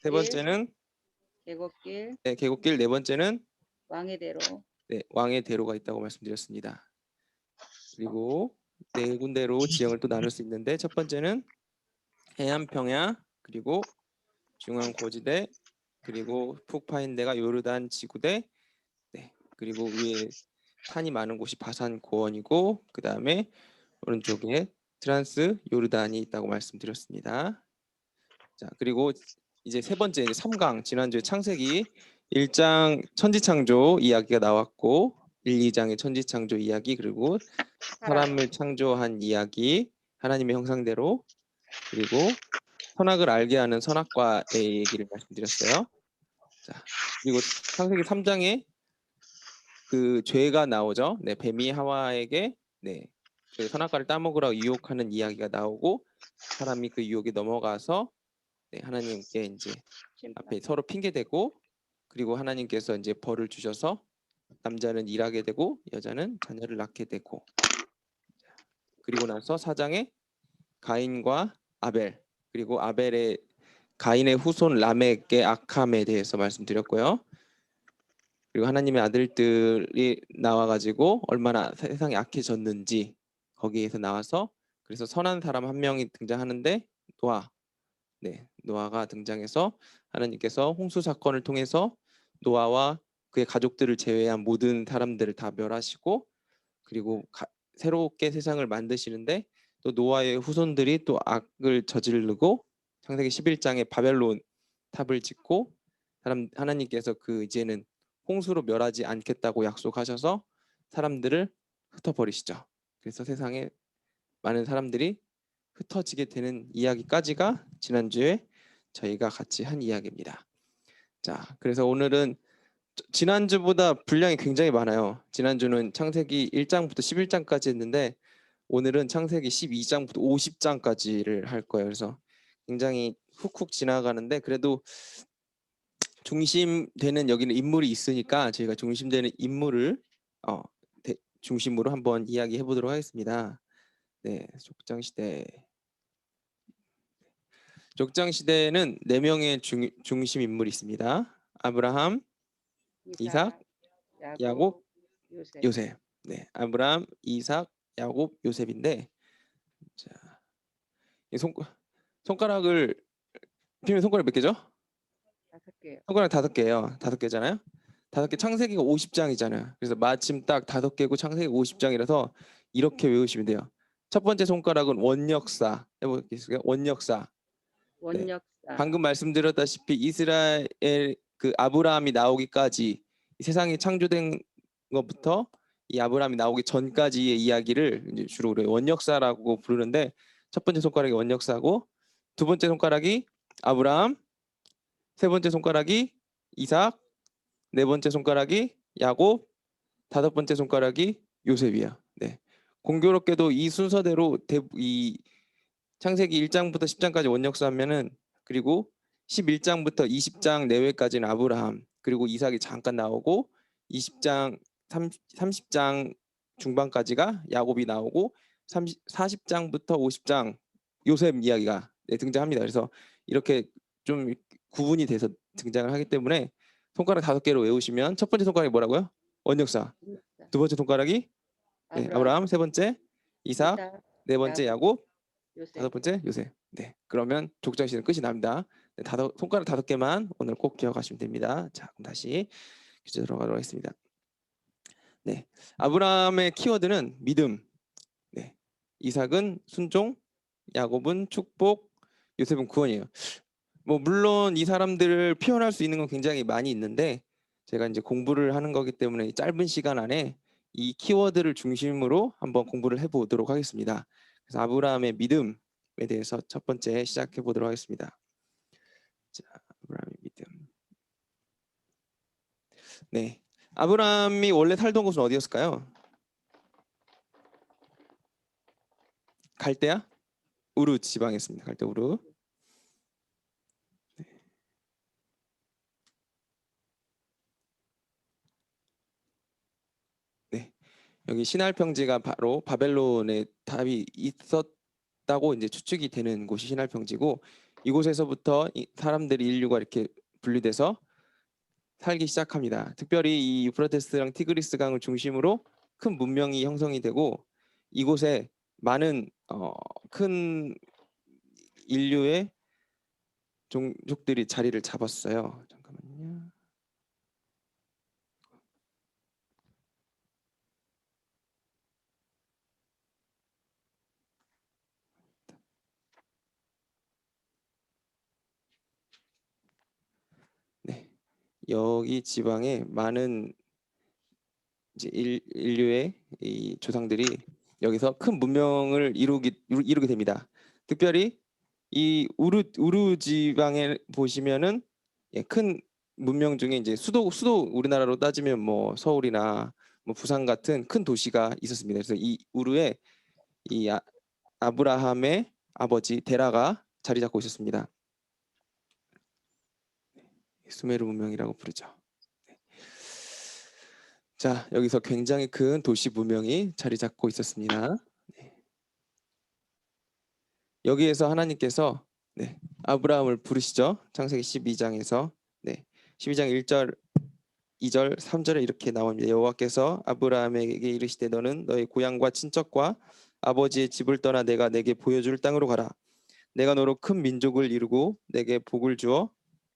세 번째는 계곡길, 네, 계곡길, 네 번째는 왕의 대로. 네, 왕의 대로가 있다고 말씀드렸습니다. 그리고 네 군데로 지형을 또 나눌 수 있는데 첫 번째는 해안 평야, 그리고 중앙 고지대, 그리고 푹 파인 데가 요르단 지구대, 네, 그리고 위에 산이 많은 곳이 바산 고원이고 그 다음에 오른쪽에 트란스 요르단이 있다고 말씀드렸습니다. 자, 그리고 이제 세 번째 이제 3강 지난주에 창세기 1장 천지창조 이야기가 나왔고 1, 2장의 천지창조 이야기 그리고 사람을 창조한 이야기 하나님의 형상대로 그리고 선악을 알게 하는 선악과의 얘기를 말씀드렸어요. 자, 그리고 창세기 3장에 그 죄가 나오죠. 네, 뱀이 하와에게 네, 그 선악과를 따먹으라고 유혹하는 이야기가 나오고 사람이 그 유혹에 넘어가서 네, 하나님께 이제 앞에 서로 핑계 대고 그리고 하나님께서 이제 벌을 주셔서 남자는 일하게 되고 여자는 자녀를 낳게 되고 그리고 나서 4장에 가인과 아벨 그리고 아벨의 가인의 후손 라멕의 악함에 대해서 말씀드렸고요. 그리고 하나님의 아들들이 나와가지고 얼마나 세상이 악해졌는지 거기에서 나와서 그래서 선한 사람 한 명이 등장하는데 노아, 네, 노아가 등장해서 하나님께서 홍수 사건을 통해서 노아와 그의 가족들을 제외한 모든 사람들을 다 멸하시고 그리고 새롭게 세상을 만드시는데 또 노아의 후손들이 또 악을 저지르고 창세기 11장에 바벨론 탑을 짓고 하나님께서 그 이제는 홍수로 멸하지 않겠다고 약속하셔서 사람들을 흩어버리시죠. 그래서 세상에 많은 사람들이 흩어지게 되는 이야기까지가 지난주에 저희가 같이 한 이야기입니다. 자, 그래서 오늘은 지난주보다 분량이 굉장히 많아요. 지난주는 창세기 1장부터 11장까지 했는데 오늘은 창세기 12장부터 50장까지를 할 거예요. 그래서 굉장히 훅훅 지나가는데 그래도 중심되는 여기는 인물이 있으니까 저희가 중심되는 인물을 중심으로 한번 이야기해 보도록 하겠습니다. 네, 족장 시대에는 4명의 중심 인물이 있습니다. 아브라함, 이삭, 야곱, 요셉. 네, 아브라함, 이삭, 야곱, 요셉인데 자, 이 손가락을 피면 손가락 몇 개죠? 5개요. 손가락 5개예요. 5개잖아요. 5개 창세기가 50장이잖아요. 그래서 마침 딱 5개고 창세기 50장이라서 이렇게 외우시면 돼요. 첫 번째 손가락은 원역사 해보겠습니까? 원역사. 네. 방금 말씀드렸다시피 이스라엘 그 아브라함이 나오기까지 세상이 창조된 것부터 이 아브라함이 나오기 전까지의 이야기를 이제 주로 우리 원역사라고 부르는데 첫 번째 손가락이 원역사고 두 번째 손가락이 아브라함, 세 번째 손가락이 이삭, 네 번째 손가락이 야곱, 다섯 번째 손가락이 요셉이야. 네. 공교롭게도 이 순서대로 이 창세기 1장부터 10장까지 원역사하면은 그리고 11장부터 20장 내외까지는 아브라함 그리고 이삭이 잠깐 나오고 20장 30장 중반까지가 야곱이 나오고 40장부터 50장 요셉 이야기가 등장합니다. 그래서 이렇게 좀 구분이 돼서 등장을 하기 때문에 손가락 5개로 외우시면 첫 번째 손가락이 뭐라고요? 원역사. 두 번째 손가락이 아브라함, 세 번째 이삭, 네 번째 야곱, 다섯 번째 요셉. 네, 그러면 족장 시는 끝이 납니다. 네, 손가락 5개만 오늘 꼭 기억하시면 됩니다. 자, 그럼 다시 퀴즈 들어가도록 하겠습니다. 네, 아브라함의 키워드는 믿음. 네, 이삭은 순종, 야곱은 축복, 요셉은 구원이에요. 뭐 물론 이 사람들을 표현할 수 있는 건 굉장히 많이 있는데 제가 이제 공부를 하는 거기 때문에 짧은 시간 안에 이 키워드를 중심으로 한번 공부를 해보도록 하겠습니다. 그래서 아브라함의 믿음에 대해서 첫 번째 시작해 보도록 하겠습니다. 자, 아브라함의 믿음. 네, 아브라함이 원래 살던 곳은 어디였을까요? 갈대아? 우르 지방이었습니다. 갈대 우르. 네, 여기 신할평지가 바로 바벨론의 답이 있었다고 이제 추측이 되는 곳이 신할평지고 이곳에서부터 사람들이 인류가 이렇게 분리돼서 살기 시작합니다. 특별히 이 유프라테스랑 티그리스 강을 중심으로 큰 문명이 형성이 되고 이곳에 많은 큰 인류의 종족들이 자리를 잡았어요. 잠깐만요. 네, 여기 지방에 많은 이제 인류의 이 조상들이 여기서 큰 문명을 이루게 됩니다. 특별히 이 우루 지방에 보시면은 큰 문명 중에 이제 수도 우리나라로 따지면 뭐 서울이나 뭐 부산 같은 큰 도시가 있었습니다. 그래서 이 우루에 이 아브라함의 아버지 데라가 자리 잡고 있었습니다. 수메르 문명이라고 부르죠. 자, 여기서 굉장히 큰 도시 문명이 자리 잡고 있었습니다. 여기에서 하나님께서 아브라함을 부르시죠. 창세기 12장에서 12장 1절, 2절, 3절에 이렇게 나옵니다. 여호와께서 아브라함에게 이르시되 너는 너의 고향과 친척과 아버지의 집을 떠나 내가 내게 보여줄 땅으로 가라. 내가 너로 큰 민족을 이루고 내게 복을 주어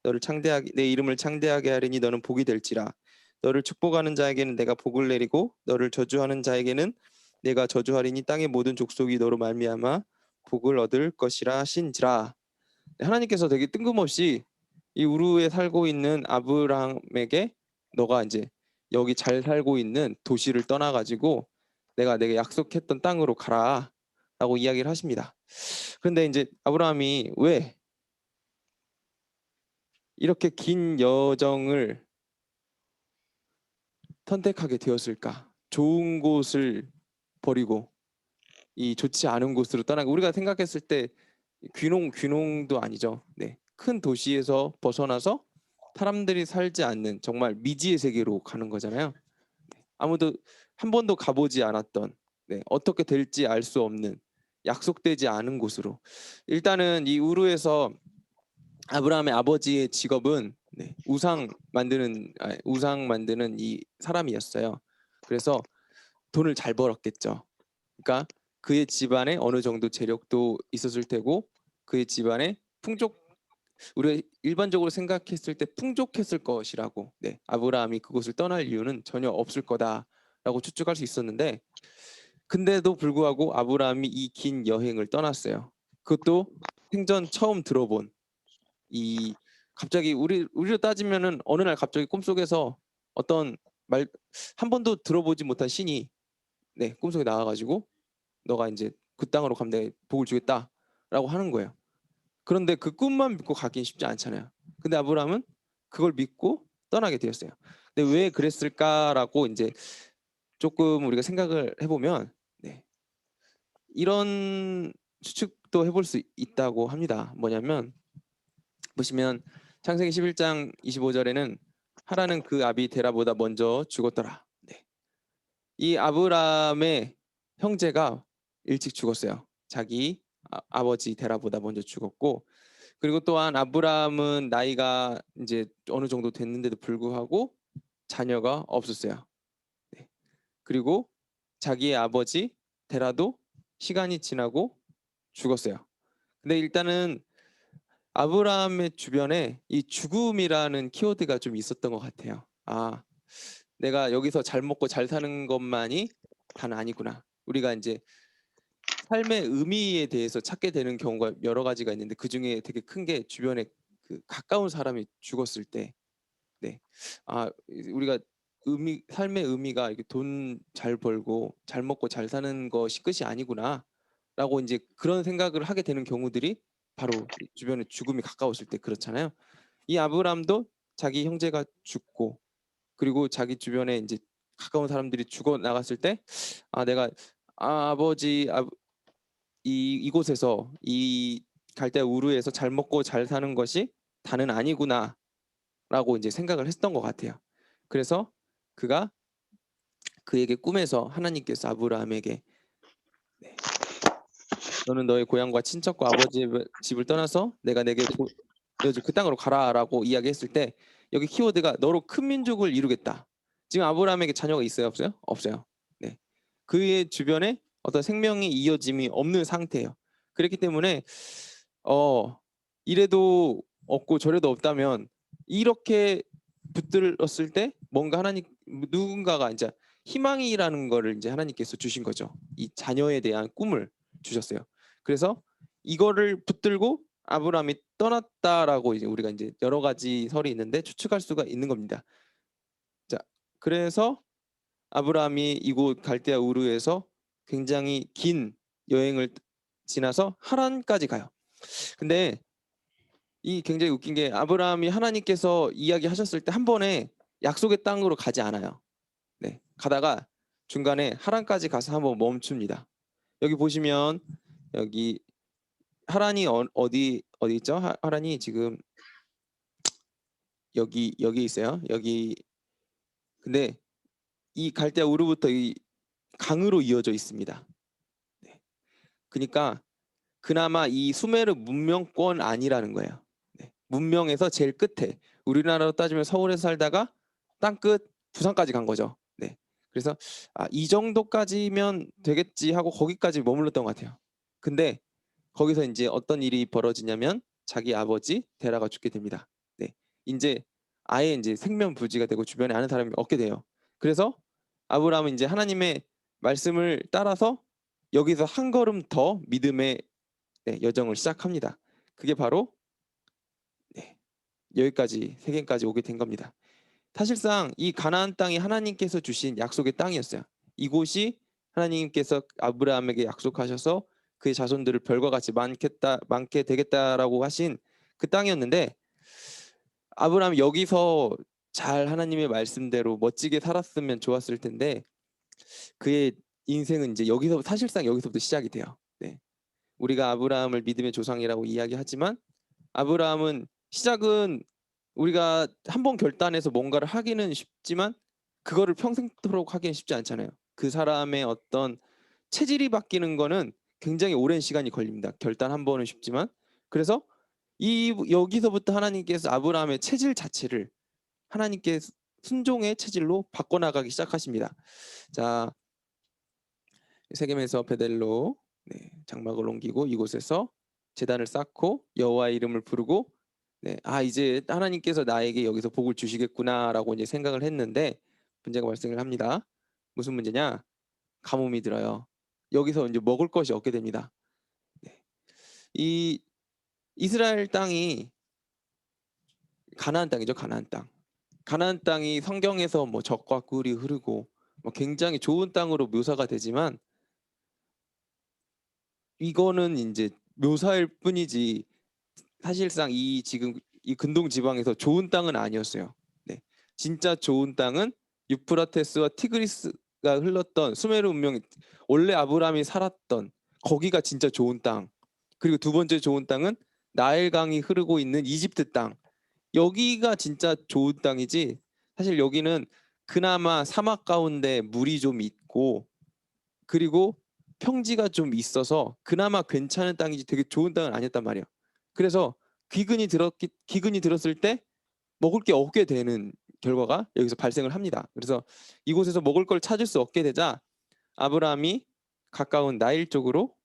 너를 창대하게 내 이름을 창대하게 하리니 너는 복이 될지라. 너를 축복하는 자에게는 내가 복을 내리고 너를 저주하는 자에게는 내가 저주하리니 땅의 모든 족속이 너로 말미암아 복을 얻을 것이라 하신지라. 하나님께서 되게 뜬금없이 이 우르에 살고 있는 아브라함에게 너가 이제 여기 잘 살고 있는 도시를 떠나가지고 내가 내게 약속했던 땅으로 가라라고 이야기를 하십니다. 그런데 이제 아브라함이 왜 이렇게 긴 여정을 선택하게 되었을까? 좋은 곳을 버리고 이 좋지 않은 곳으로 떠나고 우리가 생각했을 때 귀농도 아니죠. 큰 도시에서 벗어나서 사람들이 살지 않는 정말 미지의 세계로 가는 거잖아요. 아무도 한 번도 가보지 않았던 어떻게 될지 알 수 없는 약속되지 않은 곳으로 일단은 이 우르에서 아브라함의 아버지의 직업은 우상 만드는 이 사람이었어요. 그래서 돈을 잘 벌었겠죠. 그러니까 그의 집안에 어느 정도 재력도 있었을 테고 그의 집안에 우리가 일반적으로 생각했을 때 풍족했을 것이라고 아브라함이 그곳을 떠날 이유는 전혀 없을 거다라고 추측할 수 있었는데 근데도 불구하고 아브라함이 이 긴 여행을 떠났어요. 그것도 생전 처음 들어본 갑자기 우리로 따지면은 어느 날 갑자기 꿈속에서 어떤 한 번도 들어보지 못한 신이 꿈속에 나와가지고 너가 이제 그 땅으로 가면 내가 복을 주겠다라고 하는 거예요. 그런데 그 꿈만 믿고 가긴 쉽지 않잖아요. 근데 아브라함은 그걸 믿고 떠나게 되었어요. 근데 왜 그랬을까라고 이제 조금 우리가 생각을 해보면 이런 추측도 해볼 수 있다고 합니다. 뭐냐면 보시면 창세기 11장 25절에는 하라는 그 아비 데라보다 먼저 죽었더라. 이 아브라함의 형제가 일찍 죽었어요. 자기 아버지 데라보다 먼저 죽었고 그리고 또한 아브라함은 나이가 이제 어느 정도 됐는데도 불구하고 자녀가 없었어요. 그리고 자기의 아버지 데라도 시간이 지나고 죽었어요. 근데 일단은 아브라함의 주변에 이 죽음이라는 키워드가 좀 있었던 것 같아요. 내가 여기서 잘 먹고 잘 사는 것만이 다는 아니구나. 우리가 이제 삶의 의미에 대해서 찾게 되는 경우가 여러 가지가 있는데 그 중에 되게 큰 게 주변에 그 가까운 사람이 죽었을 때, 우리가 삶의 의미가 이렇게 돈 잘 벌고 잘 먹고 잘 사는 것이 끝이 아니구나라고 이제 그런 생각을 하게 되는 경우들이 바로 주변에 죽음이 가까웠을 때 그렇잖아요. 이 아브람도 자기 형제가 죽고 그리고 자기 주변에 이제 가까운 사람들이 죽어 나갔을 때 내가 아버지 이곳에서 이 갈대 우르에서 잘 먹고 잘 사는 것이 다는 아니구나라고 이제 생각을 했던 것 같아요. 그래서 그가 그에게 꿈에서 하나님께서 아브라함에게 너는 너의 고향과 친척과 아버지의 집을 떠나서 내가 내게 보여줄 그 땅으로 가라라고 이야기했을 때 여기 키워드가 너로 큰 민족을 이루겠다. 지금 아브라함에게 자녀가 있어요, 없어요? 없어요. 네. 그의 주변에 어떤 생명의 이어짐이 없는 상태예요. 그렇기 때문에 이래도 없고 저래도 없다면 이렇게 붙들었을 때 뭔가 하나님 누군가가 이제 희망이라는 거를 이제 하나님께서 주신 거죠. 이 자녀에 대한 꿈을 주셨어요. 그래서 이거를 붙들고 아브라함이 떠났다라고 이제 우리가 이제 여러 가지 설이 있는데 추측할 수가 있는 겁니다. 자, 그래서 아브라함이 이곳 갈대아 우르에서 굉장히 긴 여행을 지나서 하란까지 가요. 근데 이 굉장히 웃긴 게 아브라함이 하나님께서 이야기하셨을 때 한 번에 약속의 땅으로 가지 않아요. 네, 가다가 중간에 하란까지 가서 한번 멈춥니다. 여기 보시면 여기 하란이 어디 있죠? 하란이 지금 여기 있어요. 여기 근데 이 갈대아 우르부터 이 강으로 이어져 있습니다. 네. 그러니까 그나마 이 수메르 문명권 아니라는 거예요. 네. 문명에서 제일 끝에 우리나라로 따지면 서울에서 살다가 땅끝 부산까지 간 거죠. 네. 그래서 이 정도까지면 되겠지 하고 거기까지 머물렀던 것 같아요. 근데 거기서 이제 어떤 일이 벌어지냐면 자기 아버지 데라가 죽게 됩니다. 네. 이제 아예 이제 생면부지가 되고 주변에 아는 사람이 없게 돼요. 그래서 아브라함은 이제 하나님의 말씀을 따라서 여기서 한 걸음 더 믿음의 여정을 시작합니다. 그게 바로 여기까지 세계까지 오게 된 겁니다. 사실상 이 가나안 땅이 하나님께서 주신 약속의 땅이었어요. 이곳이 하나님께서 아브라함에게 약속하셔서 그의 자손들을 별과 같이 많게 되겠다라고 하신 그 땅이었는데 아브라함이 여기서 잘 하나님의 말씀대로 멋지게 살았으면 좋았을 텐데 그의 인생은 이제 여기서 사실상 여기서부터 시작이 돼요. 네. 우리가 아브라함을 믿음의 조상이라고 이야기하지만 아브라함은 시작은 우리가 한 번 결단해서 뭔가를 하기는 쉽지만 그거를 평생토록 하기는 쉽지 않잖아요. 그 사람의 어떤 체질이 바뀌는 거는 굉장히 오랜 시간이 걸립니다. 결단 한 번은 쉽지만 그래서 여기서부터 하나님께서 아브라함의 체질 자체를 하나님께 순종의 체질로 바꿔나가기 시작하십니다. 자, 세겜에서 베델로 장막을 옮기고 이곳에서 제단을 쌓고 여호와의 이름을 부르고 이제 하나님께서 나에게 여기서 복을 주시겠구나라고 이제 생각을 했는데 문제가 발생을 합니다. 무슨 문제냐? 가뭄이 들어요. 여기서 이제 먹을 것이 없게 됩니다. 이 이스라엘 땅이 가나안 땅이죠, 가나안 땅. 가나안 땅이 성경에서 뭐 젖과 꿀이 흐르고 뭐 굉장히 좋은 땅으로 묘사가 되지만 이거는 이제 묘사일 뿐이지 사실상 지금 이 근동 지방에서 좋은 땅은 아니었어요. 네. 진짜 좋은 땅은 유프라테스와 티그리스가 흘렀던 수메르 문명이 원래 아브라함이 살았던 거기가 진짜 좋은 땅. 그리고 두 번째 좋은 땅은 나일강이 흐르고 있는 이집트 땅. 여기가 진짜 좋은 땅이지. 사실 여기는 그나마 사막 가운데 물이 좀 있고 그리고 평지가 좀 있어서 그나마 괜찮은 땅이지 되게 좋은 땅은 아니었단 말이에요. 그래서 기근이 들었을 때 먹을 게 없게 되는 결과가 여기서 발생을 합니다. 그래서 이곳에서 먹을 걸 찾을 수 없게 되자 아브라함이 가까운 나일 쪽으로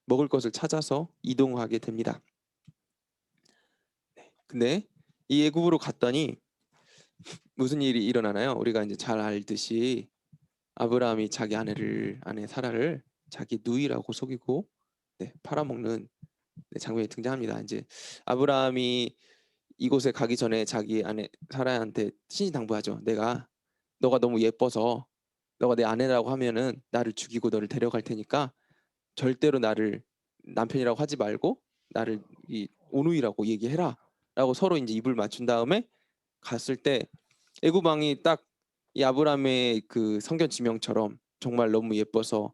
먹을 것을 찾아서 이동하게 됩니다. 근데 이 애굽으로 갔더니 무슨 일이 일어나나요? 우리가 이제 잘 알듯이 아브라함이 자기 아내 사라를 자기 누이라고 속이고 팔아먹는 장면이 등장합니다. 이제 아브라함이 이곳에 가기 전에 자기 아내 사라한테 신신당부하죠. 너가 너무 예뻐서 너가 내 아내라고 하면은 나를 죽이고 너를 데려갈 테니까 절대로 나를 남편이라고 하지 말고 나를 이 오누이라고 얘기해라라고 서로 이제 입을 맞춘 다음에 갔을 때 애굽 왕이 딱 이 아브라함의 그 성견 지명처럼 정말 너무 예뻐서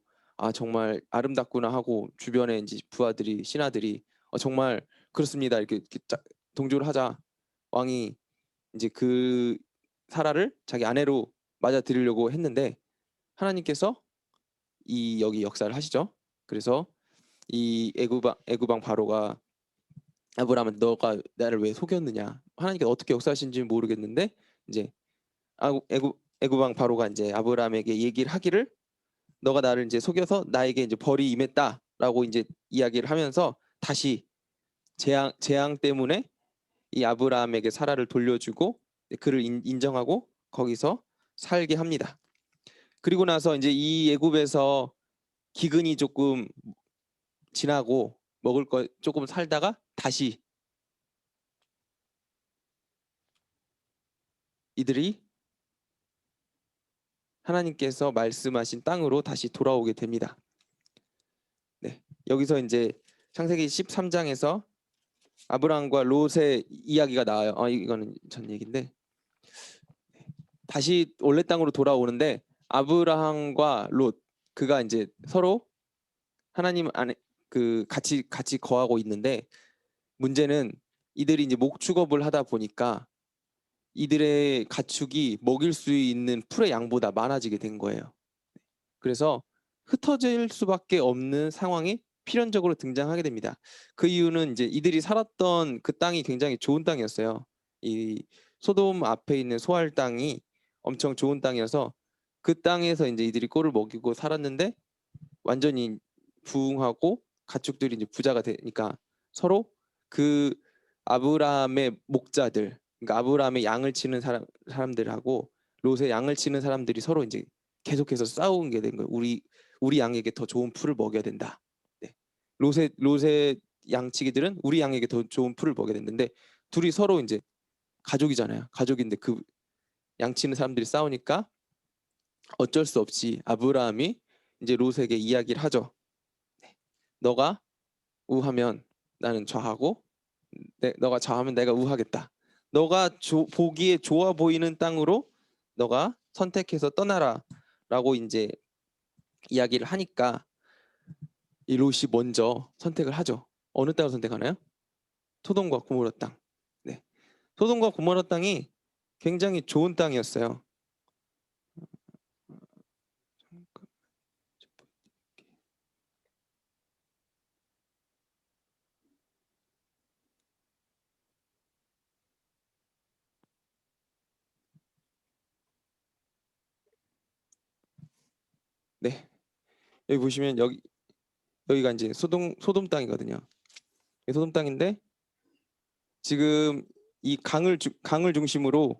정말 아름답구나 하고 주변에 이제 부하들이 신하들이 정말 그렇습니다 이렇게 동조를 하자 왕이 이제 그 사라를 자기 아내로 맞아들이려고 했는데 하나님께서 여기 역사를 하시죠. 그래서 이 애굽왕 바로가 아브라함한테 너가 나를 왜 속였느냐? 하나님께서 어떻게 역사하신지 모르겠는데 이제 애굽왕 바로가 이제 아브라함에게 얘기를 하기를 너가 나를 이제 속여서 나에게 이제 벌이 임했다라고 이제 이야기를 하면서 다시 재앙 때문에 이 아브라함에게 사라를 돌려주고 그를 인정하고 거기서 살게 합니다. 그리고 나서 이제 이 애굽에서 기근이 조금 지나고 먹을 거 조금 살다가 다시 이들이 하나님께서 말씀하신 땅으로 다시 돌아오게 됩니다. 네, 여기서 이제 창세기 13장에서 아브라함과 롯의 이야기가 나와요. 이거는 전 얘기인데 다시 원래 땅으로 돌아오는데 아브라함과 롯 그가 이제 서로 하나님 안에 같이 거하고 있는데 문제는 이들이 이제 목축업을 하다 보니까 이들의 가축이 먹일 수 있는 풀의 양보다 많아지게 된 거예요. 그래서 흩어질 수밖에 없는 상황이 필연적으로 등장하게 됩니다. 그 이유는 이제 이들이 살았던 그 땅이 굉장히 좋은 땅이었어요. 이 소돔 앞에 있는 소알 땅이 엄청 좋은 땅이어서 그 땅에서 이제 이들이 꼴을 먹이고 살았는데 완전히 부흥하고 가축들이 이제 부자가 되니까 서로 그 아브라함의 목자들, 그러니까 아브라함의 양을 치는 사람들하고 롯의 양을 치는 사람들이 서로 이제 계속해서 싸우게 된 거예요. 우리 양에게 더 좋은 풀을 먹여야 된다. 네. 롯의 양치기들은 우리 양에게 더 좋은 풀을 먹여야 됐는데 둘이 서로 이제 가족이잖아요. 가족인데 그 양치는 사람들이 싸우니까 어쩔 수 없이 아브라함이 이제 롯에게 이야기를 하죠. 너가 우하면 나는 좌하고 너가 좌하면 내가 우하겠다. 너가 보기에 좋아 보이는 땅으로 너가 선택해서 떠나라라고 이제 이야기를 하니까 이 롯이 먼저 선택을 하죠. 어느 땅을 선택하나요? 소돔과 고모라 땅. 네. 소돔과 고모라 땅이 굉장히 좋은 땅이었어요. 네. 여기 보시면 여기가 이제 소돔 땅이거든요. 소돔 땅인데 지금 이 강을 중심으로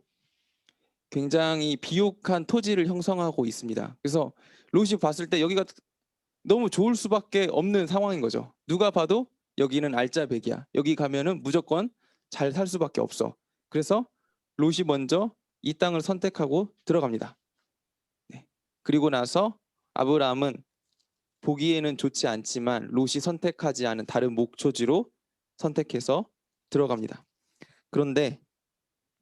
굉장히 비옥한 토지를 형성하고 있습니다. 그래서 롯이 봤을 때 여기가 너무 좋을 수밖에 없는 상황인 거죠. 누가 봐도 여기는 알짜배기야. 여기 가면은 무조건 잘 살 수밖에 없어. 그래서 롯이 먼저 이 땅을 선택하고 들어갑니다. 네. 그리고 나서 아브라함은 보기에는 좋지 않지만 롯이 선택하지 않은 다른 목초지로 선택해서 들어갑니다. 그런데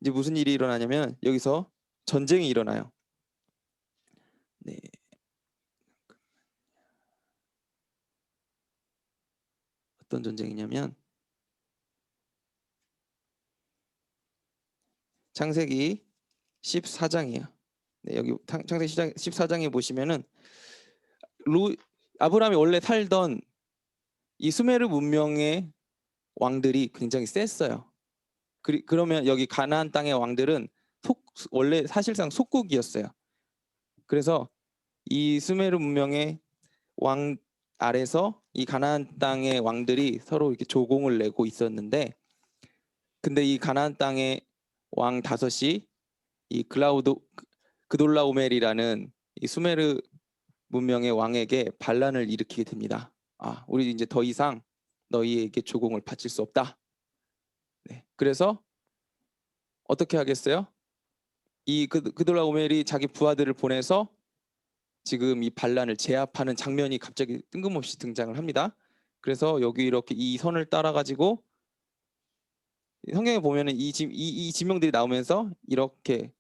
이제 무슨 일이 일어나냐면 여기서 전쟁이 일어나요. 네. 어떤 전쟁이냐면 창세기 14장이에요. 네, 여기 창세기 14장에 보시면은 아브라함이 원래 살던 이 수메르 문명의 왕들이 굉장히 셌어요. 그러면 여기 가나안 땅의 왕들은 원래 사실상 속국이었어요. 그래서 이 수메르 문명의 왕 아래서 이 가나안 땅의 왕들이 서로 이렇게 조공을 내고 있었는데 근데 이 가나안 땅의 왕 다섯이 이 그돌라오멜이라는 이 수메르 문명의 왕에게 반란을 일으키게 됩니다. 우리 이제 더 이상 너희에게 조공을 바칠 수 없다. 네. 그래서 어떻게 하겠어요? 이 그돌라오멜이 자기 부하들을 보내서 지금 이 반란을 제압하는 장면이 갑자기 뜬금없이 등장을 합니다. 그래서 여기 이렇게 이 선을 따라 가지고 성경에 보면은 이 지명들이 나오면서 이렇게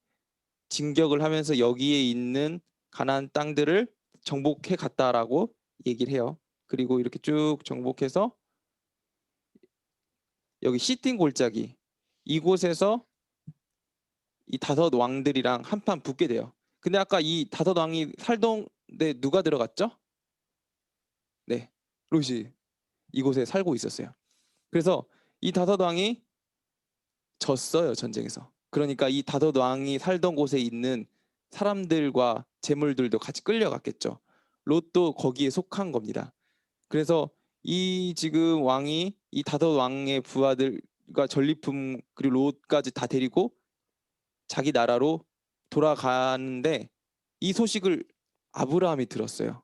진격을 하면서 여기에 있는 가나안 땅들을 정복해 갔다라고 얘기를 해요. 그리고 이렇게 쭉 정복해서 여기 시틴 골짜기 이곳에서 이 다섯 왕들이랑 한판 붙게 돼요. 근데 아까 이 다섯 왕이 살던 데 누가 들어갔죠? 네, 롯이 이곳에 살고 있었어요. 그래서 이 다섯 왕이 졌어요, 전쟁에서. 그러니까 이 다섯 왕이 살던 곳에 있는 사람들과 재물들도 같이 끌려갔겠죠. 롯도 거기에 속한 겁니다. 그래서 이 지금 왕이 이 다섯 왕의 부하들과 전리품 그리고 롯까지 다 데리고 자기 나라로 돌아가는데 이 소식을 아브라함이 들었어요.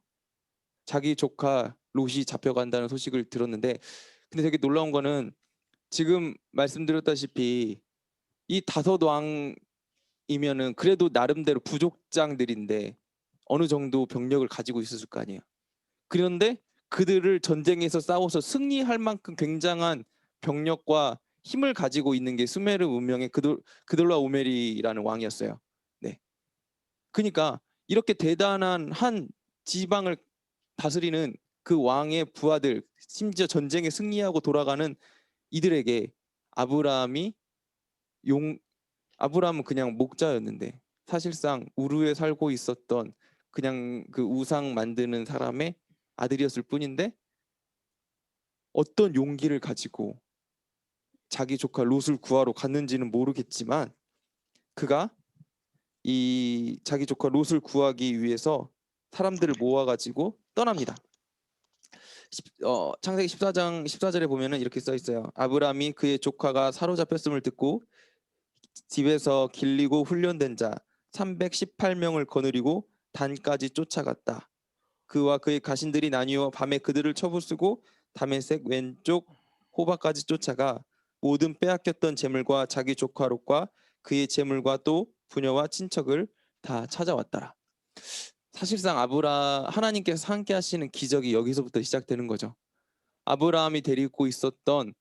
자기 조카 롯이 잡혀간다는 소식을 들었는데, 근데 되게 놀라운 거는 지금 말씀드렸다시피 이 다섯 왕이면은 그래도 나름대로 부족장들인데 어느 정도 병력을 가지고 있었을 거 아니에요. 그런데 그들을 전쟁에서 싸워서 승리할 만큼 굉장한 병력과 힘을 가지고 있는 게 수메르 문명의 그돌라오메리라는 왕이었어요. 네. 그러니까 이렇게 대단한 한 지방을 다스리는 그 왕의 부하들, 심지어 전쟁에 승리하고 돌아가는 이들에게 아브라함이 용 아브라함은 그냥 목자였는데 사실상 우르에 살고 있었던 그냥 그 우상 만드는 사람의 아들이었을 뿐인데 어떤 용기를 가지고 자기 조카 롯을 구하러 갔는지는 모르겠지만 그가 이 자기 조카 롯을 구하기 위해서 사람들을 모아가지고 떠납니다. 창세기 14장 14절에 보면은 이렇게 써 있어요. 아브라함이 그의 조카가 사로잡혔음을 듣고 집에서 길리고 훈련된 자 318명을 거느리고 단까지 쫓아갔다. 그와 그의 가신들이 나뉘어 밤에 그들을 쳐부수고 다메섹 왼쪽 호바까지 쫓아가 모든 빼앗겼던 재물과 자기 조카 롯과 그의 재물과 또 부녀와 친척을 다 찾아왔더라. 사실상 하나님께서 함께 하시는 기적이 여기서부터 시작되는 거죠. 아브라함이 데리고 있었던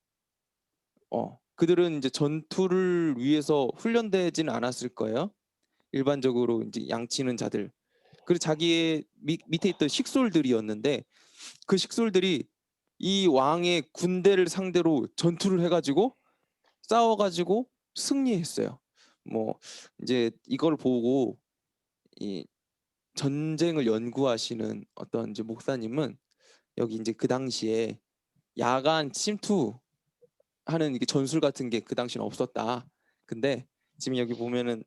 그들은 이제 전투를 위해서 훈련되지는 않았을 거예요. 일반적으로 이제 양치는 자들. 그리고 자기의 밑에 있던 식솔들이었는데 그 식솔들이 이 왕의 군대를 상대로 전투를 해가지고 싸워가지고 승리했어요. 뭐 이제 이걸 보고 이 전쟁을 연구하시는 어떤 이제 목사님은 여기 이제 그 당시에 야간 침투하는 이게 전술 같은 게 그 당시는 없었다. 근데 지금 여기 보면은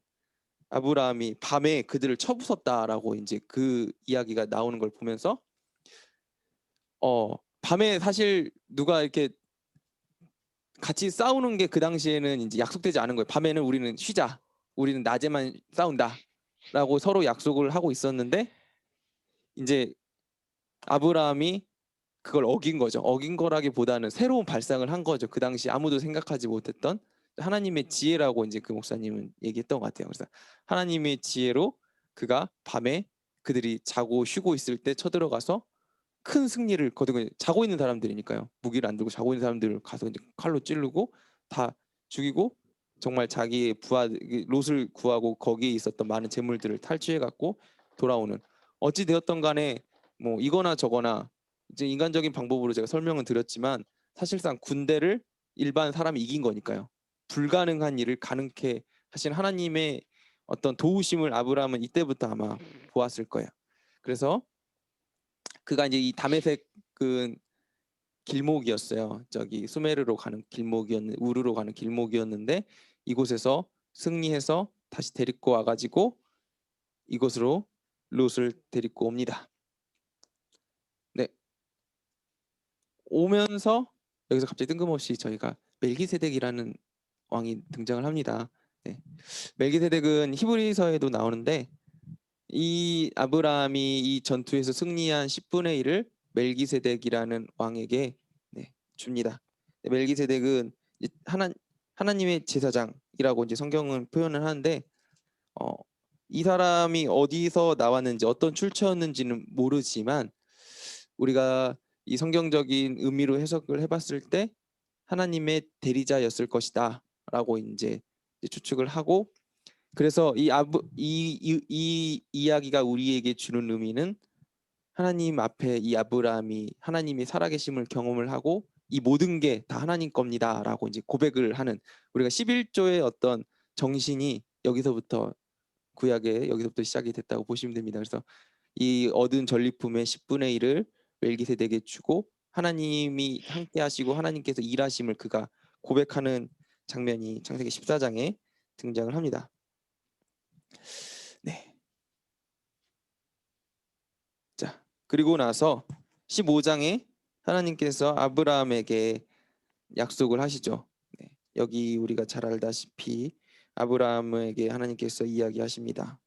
아브라함이 밤에 그들을 쳐부쉈다라고 이제 그 이야기가 나오는 걸 보면서 밤에 사실 누가 이렇게 같이 싸우는 게 그 당시에는 이제 약속되지 않은 거예요. 밤에는 우리는 쉬자. 우리는 낮에만 싸운다라고 서로 약속을 하고 있었는데 이제 아브라함이 그걸 어긴 거죠. 어긴 거라기보다는 새로운 발상을 한 거죠. 그 당시 아무도 생각하지 못했던 하나님의 지혜라고 이제 그 목사님은 얘기했던 것 같아요. 그래서 하나님의 지혜로 그가 밤에 그들이 자고 쉬고 있을 때 쳐들어가서 큰 승리를 거두고 자고 있는 사람들이니까요. 무기를 안 들고 자고 있는 사람들을 가서 이제 칼로 찌르고 다 죽이고 정말 자기의 부하 롯을 구하고 거기에 있었던 많은 재물들을 탈취해 갖고 돌아오는 어찌 되었던 간에 뭐 이거나 저거나 이제 인간적인 방법으로 제가 설명은 드렸지만 사실상 군대를 일반 사람이 이긴 거니까요. 불가능한 일을 가능케 하신 하나님의 어떤 도우심을 아브라함은 이때부터 아마 보았을 거예요. 그래서 그가 이제 이 다메섹은 길목이었어요. 저기 수메르로 가는 길목이었는 우르로 가는 길목이었는데 이곳에서 승리해서 다시 데리고 와가지고 이곳으로 롯을 데리고 옵니다. 네, 오면서 여기서 갑자기 뜬금없이 저희가 멜기세덱이라는 왕이 등장을 합니다. 네. 멜기세덱은 히브리서에도 나오는데 이 아브라함이 이 전투에서 승리한 10분의 1을 멜기세덱이라는 왕에게 줍니다. 멜기세덱은 하나님의 제사장이라고 이제 성경은 표현을 하는데 이 사람이 어디서 나왔는지 어떤 출처였는지는 모르지만 우리가 이 성경적인 의미로 해석을 해봤을 때 하나님의 대리자였을 것이다라고 이제 추측을 하고 그래서 이 이야기가 우리에게 주는 의미는 하나님 앞에 이 아브라함이 하나님이 살아계심을 경험을 하고 이 모든 게 다 하나님 겁니다라고 이제 고백을 하는 우리가 11조의 어떤 정신이 여기서부터 구약에 여기서부터 시작이 됐다고 보시면 됩니다. 그래서 이 얻은 전리품의 10분의 1을 멜기세덱에게 주고 하나님이 함께 하시고 하나님께서 일하심을 그가 고백하는 장면이 창세기 14장에 등장을 합니다. 네. 자, 그리고 나서 15장에 하나님께서 아브라함에게 약속을 하시죠. 네. 여기 우리가 잘 알다시피 아브라함에게 하나님께서 이야기하십니다.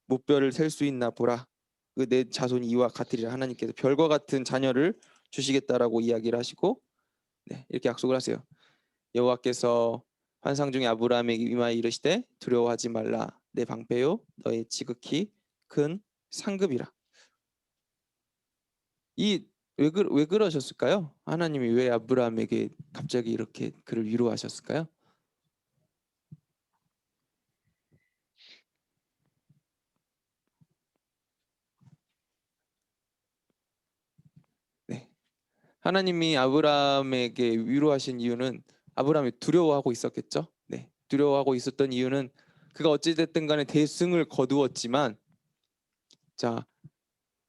무뼈를 셀 수 있나 보라. 그 내 자손이 이와 같으리라. 하나님께서 별과 같은 자녀를 주시겠다라고 이야기를 하시고, 네, 이렇게 약속을 하세요. 여호와께서 환상 중에 아브라함에게 임하여 이르시되 두려워하지 말라. 내 방패요 너의 지극히 큰 상급이라. 왜 그러셨을까요? 하나님이 왜 아브라함에게 갑자기 이렇게 그를 위로하셨을까요? 네. 하나님이 아브라함에게 위로하신 이유는 아브라함이 두려워하고 있었겠죠. 네. 두려워하고 있었던 이유는 그가 어찌됐든 간에 대승을 거두었지만, 자,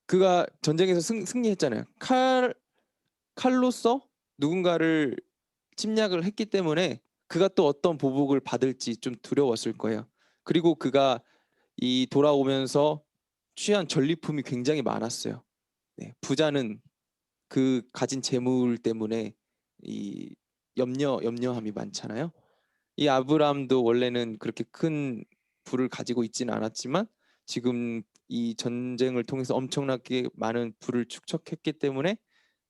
그가 전쟁에서 승리했잖아요. 칼로서 누군가를 침략을 했기 때문에 그가 또 어떤 보복을 받을지 좀 두려웠을 거예요. 그리고 그가 이 돌아오면서 취한 전리품이 굉장히 많았어요. 네, 부자는 그 가진 재물 때문에 이 염려함이 많잖아요. 이 아브라함도 원래는 그렇게 큰 부를 가지고 있지는 않았지만 지금 이 전쟁을 통해서 엄청나게 많은 부를 축적했기 때문에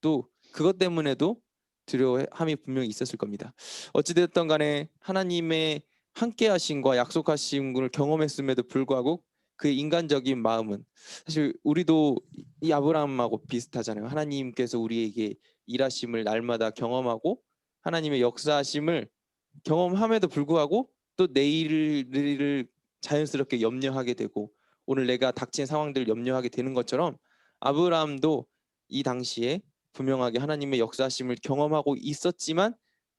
또 그것 때문에도 두려워함이 분명히 있었을 겁니다. 어찌됐든 간에 하나님의 함께하심과 약속하심을 경험했음에도 불구하고 그의 인간적인 마음은 사실 우리도 이 아브라함하고 비슷하잖아요. 하나님께서 우리에게 일하심을 날마다 경험하고 하나님의 역사하심을 경험함에도 불구하고 또 내일을 자연스럽게 염려하게 되고 오늘 내가 닥친 상황들을 염려하게 되는 것처럼 아브라함도 이 당시에 분명하게 하나님의 역사하심을 경험하고 있었지만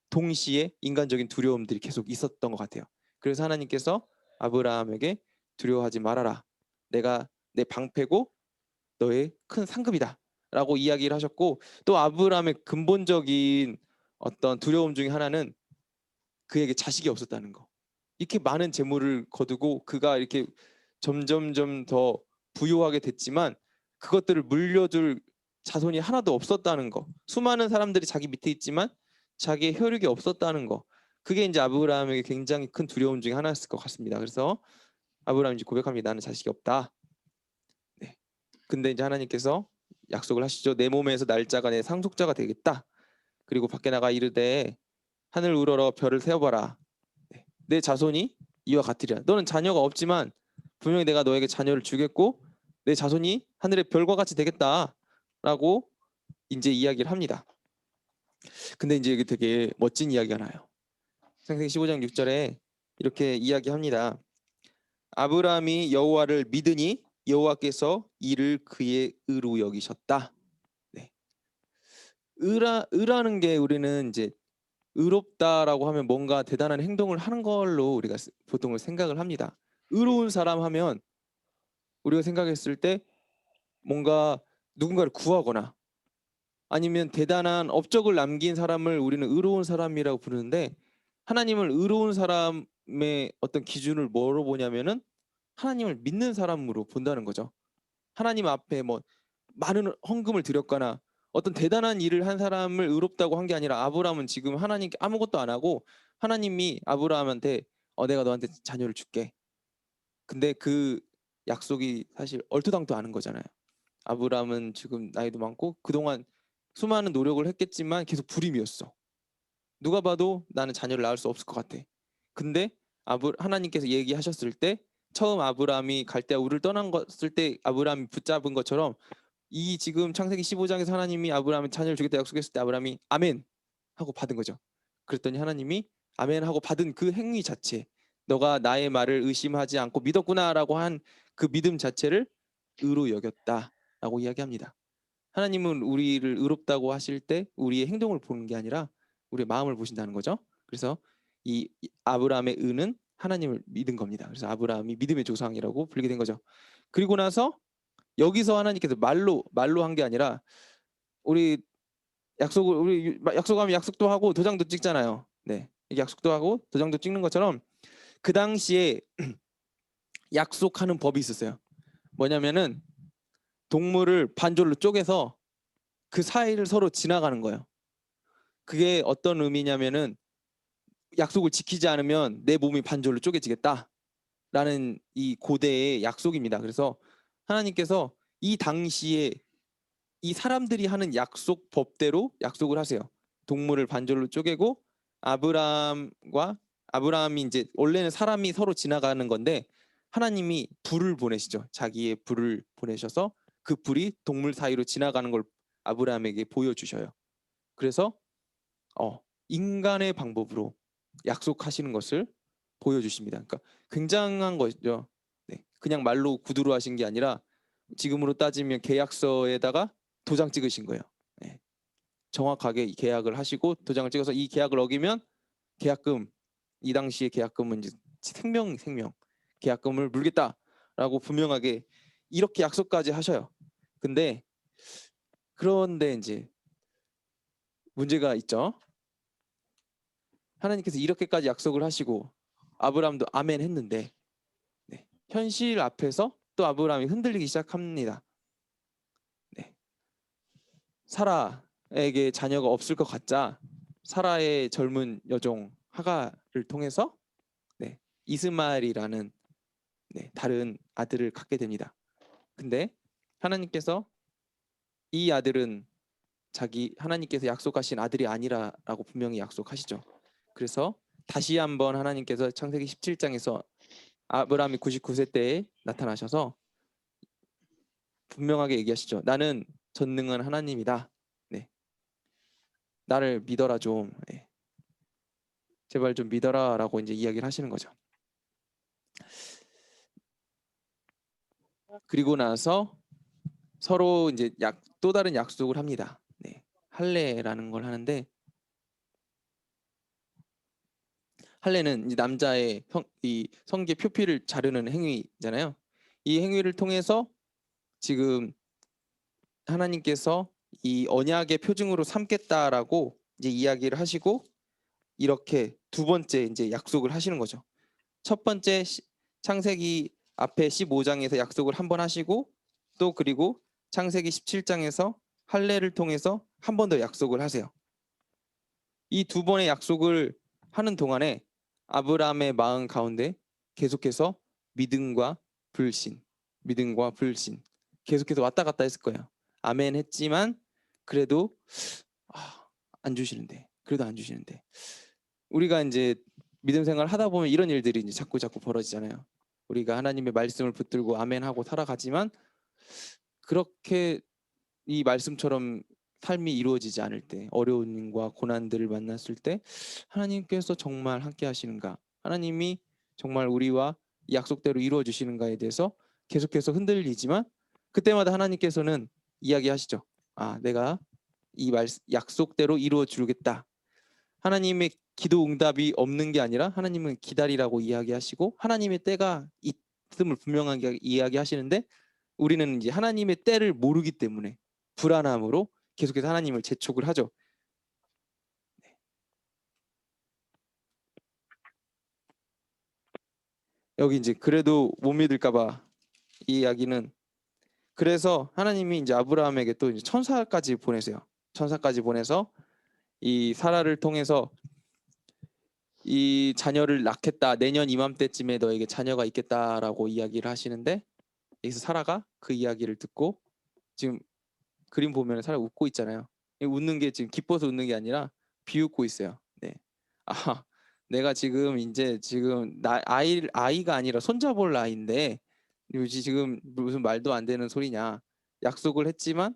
동시에 인간적인 두려움들이 계속 있었던 것 같아요. 그래서 하나님께서 아브라함에게 두려워하지 말아라. 내가 내 방패고 너의 큰 상급이다. 라고 이야기를 하셨고 또 아브라함의 근본적인 어떤 두려움 중에 하나는 그에게 자식이 없었다는 거. 이렇게 많은 재물을 거두고 그가 이렇게 점점점 더 부유하게 됐지만 그것들을 물려줄 자손이 하나도 없었다는 거. 수많은 사람들이 자기 밑에 있지만 자기의 혈육이 없었다는 거. 그게 이제 아브라함에게 굉장히 큰 두려움 중에 하나였을 것 같습니다. 그래서 아브라함이 이제 고백합니다. 나는 자식이 없다. 네. 근데 이제 하나님께서 약속을 하시죠. 내 몸에서 날짜가 내 상속자가 되겠다. 그리고 밖에 나가 이르되 하늘 우러러 별을 세어봐라. 네. 내 자손이 이와 같으리라. 너는 자녀가 없지만 분명히 내가 너에게 자녀를 주겠고 내 자손이 하늘의 별과 같이 되겠다라고 이제 이야기를 합니다. 근데 이제 이게 되게 멋진 이야기가 나요. 창세기 15장 6절에 이렇게 이야기합니다. 아브라함이 여호와를 믿으니 여호와께서 이를 그의 의로 여기셨다. 네. 의라는 게 우리는 이제 의롭다라고 하면 뭔가 대단한 행동을 하는 걸로 우리가 보통 생각을 합니다. 의로운 사람 하면 우리가 생각했을 때 뭔가 누군가를 구하거나 아니면 대단한 업적을 남긴 사람을 우리는 의로운 사람이라고 부르는데 하나님을 의로운 사람의 어떤 기준을 뭐로 보냐면은 하나님을 믿는 사람으로 본다는 거죠. 하나님 앞에 뭐 많은 헌금을 드렸거나 어떤 대단한 일을 한 사람을 의롭다고 한 게 아니라 아브라함은 지금 하나님께 아무것도 안 하고 하나님이 아브라함한테 내가 너한테 자녀를 줄게. 근데 그 약속이 사실 얼토당토 않은 거잖아요. 아브라함은 지금 나이도 많고 그동안 수많은 노력을 했겠지만 계속 불임이었어. 누가 봐도 나는 자녀를 낳을 수 없을 것 같아. 근데 하나님께서 얘기하셨을 때 처음 아브라함이 갈대아 우를 떠난 것을 때 아브라함이 붙잡은 것처럼 이 지금 창세기 15장에서 하나님이 아브라함의 자녀를 주겠다 약속했을 때 아브라함이 아멘 하고 받은 거죠. 그랬더니 하나님이 아멘 하고 받은 그 행위 자체, 너가 나의 말을 의심하지 않고 믿었구나라고 한 그 믿음 자체를 의로 여겼다라고 이야기합니다. 하나님은 우리를 의롭다고 하실 때 우리의 행동을 보는 게 아니라 우리의 마음을 보신다는 거죠. 그래서 이 아브라함의 의는 하나님을 믿은 겁니다. 그래서 아브라함이 믿음의 조상이라고 불리게 된 거죠. 그리고 나서 여기서 하나님께서 말로 한 게 아니라 우리 약속을 우리 약속하면 약속도 하고 도장도 찍잖아요. 네, 이게 약속도 하고 도장도 찍는 것처럼 그 당시에 약속하는 법이 있었어요. 뭐냐면은 동물을 반절로 쪼개서 그 사이를 서로 지나가는 거예요. 그게 어떤 의미냐면은 약속을 지키지 않으면 내 몸이 반절로 쪼개지겠다라는 이 고대의 약속입니다. 그래서 하나님께서 이 당시에 이 사람들이 하는 약속 법대로 약속을 하세요. 동물을 반절로 쪼개고 아브라함이 이제 원래는 사람이 서로 지나가는 건데 하나님이 불을 보내시죠. 자기의 불을 보내셔서 그 불이 동물 사이로 지나가는 걸 아브라함에게 보여주셔요. 그래서 인간의 방법으로 약속하시는 것을 보여주십니다. 그러니까 굉장한 거죠. 네, 그냥 말로 구두로 하신 게 아니라 지금으로 따지면 계약서에다가 도장 찍으신 거예요. 네, 정확하게 계약을 하시고 도장을 찍어서 이 계약을 어기면 계약금, 이 당시의 계약금은 이제 생명 계약금을 물겠다라고 분명하게 이렇게 약속까지 하셔요. 그런데 이제 문제가 있죠. 하나님께서 이렇게까지 약속을 하시고 아브라함도 아멘 했는데 네, 현실 앞에서 또 아브라함이 흔들리기 시작합니다. 네, 사라에게 자녀가 없을 것 같자 사라의 젊은 여종 하가를 통해서 네, 이스마엘이라는 네, 다른 아들을 갖게 됩니다. 근데 하나님께서 이 아들은 하나님께서 약속하신 아들이 아니라라고 분명히 약속하시죠. 그래서 다시 한번 하나님께서 창세기 17장에서 아브라함이 99세 때에 나타나셔서 분명하게 얘기하시죠. 나는 전능한 하나님이다. 네, 나를 믿어라 좀. 네, 제발 좀 믿어라라고 이제 이야기를 하시는 거죠. 그리고 나서 서로 이제 또 다른 약속을 합니다. 네, 할례라는 걸 하는데 할례는 이제 남자의 이 성기 표피를 자르는 행위잖아요. 이 행위를 통해서 지금 하나님께서 이 언약의 표징으로 삼겠다라고 이제 이야기를 하시고 이렇게 두 번째 이제 약속을 하시는 거죠. 첫 번째 창세기 앞에 15장에서 약속을 한 번 하시고 또 그리고 창세기 17장에서 할례를 통해서 한 번 더 약속을 하세요. 이 두 번의 약속을 하는 동안에 아브라함의 마음 가운데 계속해서 믿음과 불신 계속해서 왔다 갔다 했을 거예요. 아멘 했지만 그래도 안 주시는데 우리가 이제 믿음 생활 하다 보면 이런 일들이 이제 자꾸 벌어지잖아요. 우리가 하나님의 말씀을 붙들고 아멘하고 살아가지만 그렇게 이 말씀처럼 삶이 이루어지지 않을 때 어려움과 고난들을 만났을 때 하나님께서 정말 함께 하시는가, 하나님이 정말 우리와 약속대로 이루어 주시는가에 대해서 계속해서 흔들리지만 그때마다 하나님께서는 이야기하시죠. 내가 이 약속대로 이루어 주겠다. 하나님의 기도 응답이 없는 게 아니라 하나님은 기다리라고 이야기하시고 하나님의 때가 있음을 분명하게 이야기하시는데 우리는 이제 하나님의 때를 모르기 때문에 불안함으로 계속해서 하나님을 재촉을 하죠. 여기 이제 그래도 못 믿을까봐 이 이야기는 그래서 하나님이 이제 아브라함에게 또 이제 천사까지 보내세요. 천사까지 보내서 이 사라를 통해서 이 자녀를 낳겠다. 내년 이맘때쯤에 너에게 자녀가 있겠다라고 이야기를 하시는데 여기서 사라가 그 이야기를 듣고 지금 그림 보면 사라 웃고 있잖아요. 웃는 게 지금 기뻐서 웃는 게 아니라 비웃고 있어요. 네. 내가 지금 아이가 아니라 손자볼 나이인데 지금 무슨 말도 안 되는 소리냐. 약속을 했지만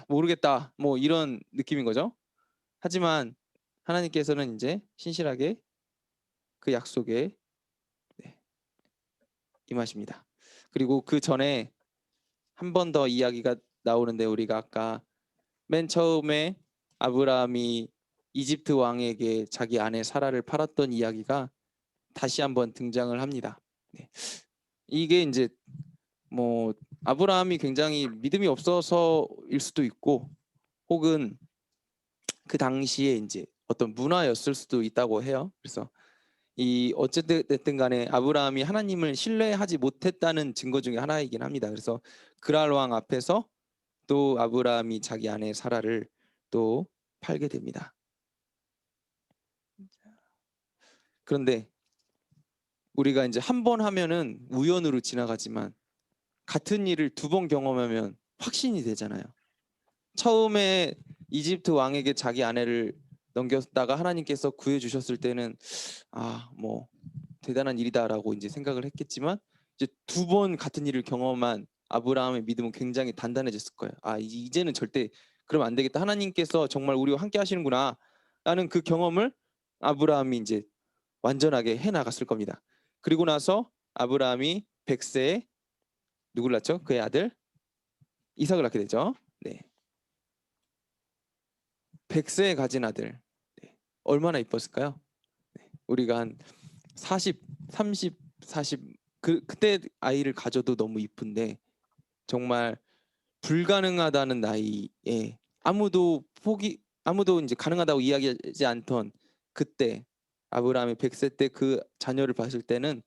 모르겠다. 뭐 이런 느낌인 거죠. 하지만 하나님께서는 이제 신실하게 그 약속에 임하십니다. 그리고 그 전에 한 번 더 이야기가 나오는데 우리가 아까 맨 처음에 아브라함이 이집트 왕에게 자기 아내 사라를 팔았던 이야기가 다시 한번 등장을 합니다. 네. 이게 이제 아브라함이 굉장히 믿음이 없어서일 수도 있고 혹은 그 당시에 이제 어떤 문화였을 수도 있다고 해요. 그래서 이 어쨌든 됐든 간에 아브라함이 하나님을 신뢰하지 못했다는 증거 중에 하나이긴 합니다. 그래서 그랄 왕 앞에서 또 아브라함이 자기 아내 사라를 또 팔게 됩니다. 그런데 우리가 이제 한 번 하면은 우연으로 지나가지만 같은 일을 두 번 경험하면 확신이 되잖아요. 처음에 이집트 왕에게 자기 아내를 넘겼다가 하나님께서 구해주셨을 때는 뭐 대단한 일이다라고 이제 생각을 했겠지만 이제 두 번 같은 일을 경험한 아브라함의 믿음은 굉장히 단단해졌을 거예요. 이제는 절대 그러면 안 되겠다. 하나님께서 정말 우리와 함께 하시는구나 라는 그 경험을 아브라함이 이제 완전하게 해 나갔을 겁니다. 그리고 나서 아브라함이 100세에 누굴 낳죠? 그의 아들 이삭을 낳게 되죠. 네. 100세에 가진 아들. 네. 얼마나 이뻤을까요? 네. 우리가 한 40, 30, 40 그때 아이를 가져도 너무 이쁜데 정말 불가능하다는 나이에 아무도 이제 가능하다고 이야기하지 않던 그때 아브라함이 100세 때 그 자녀를 봤을 때는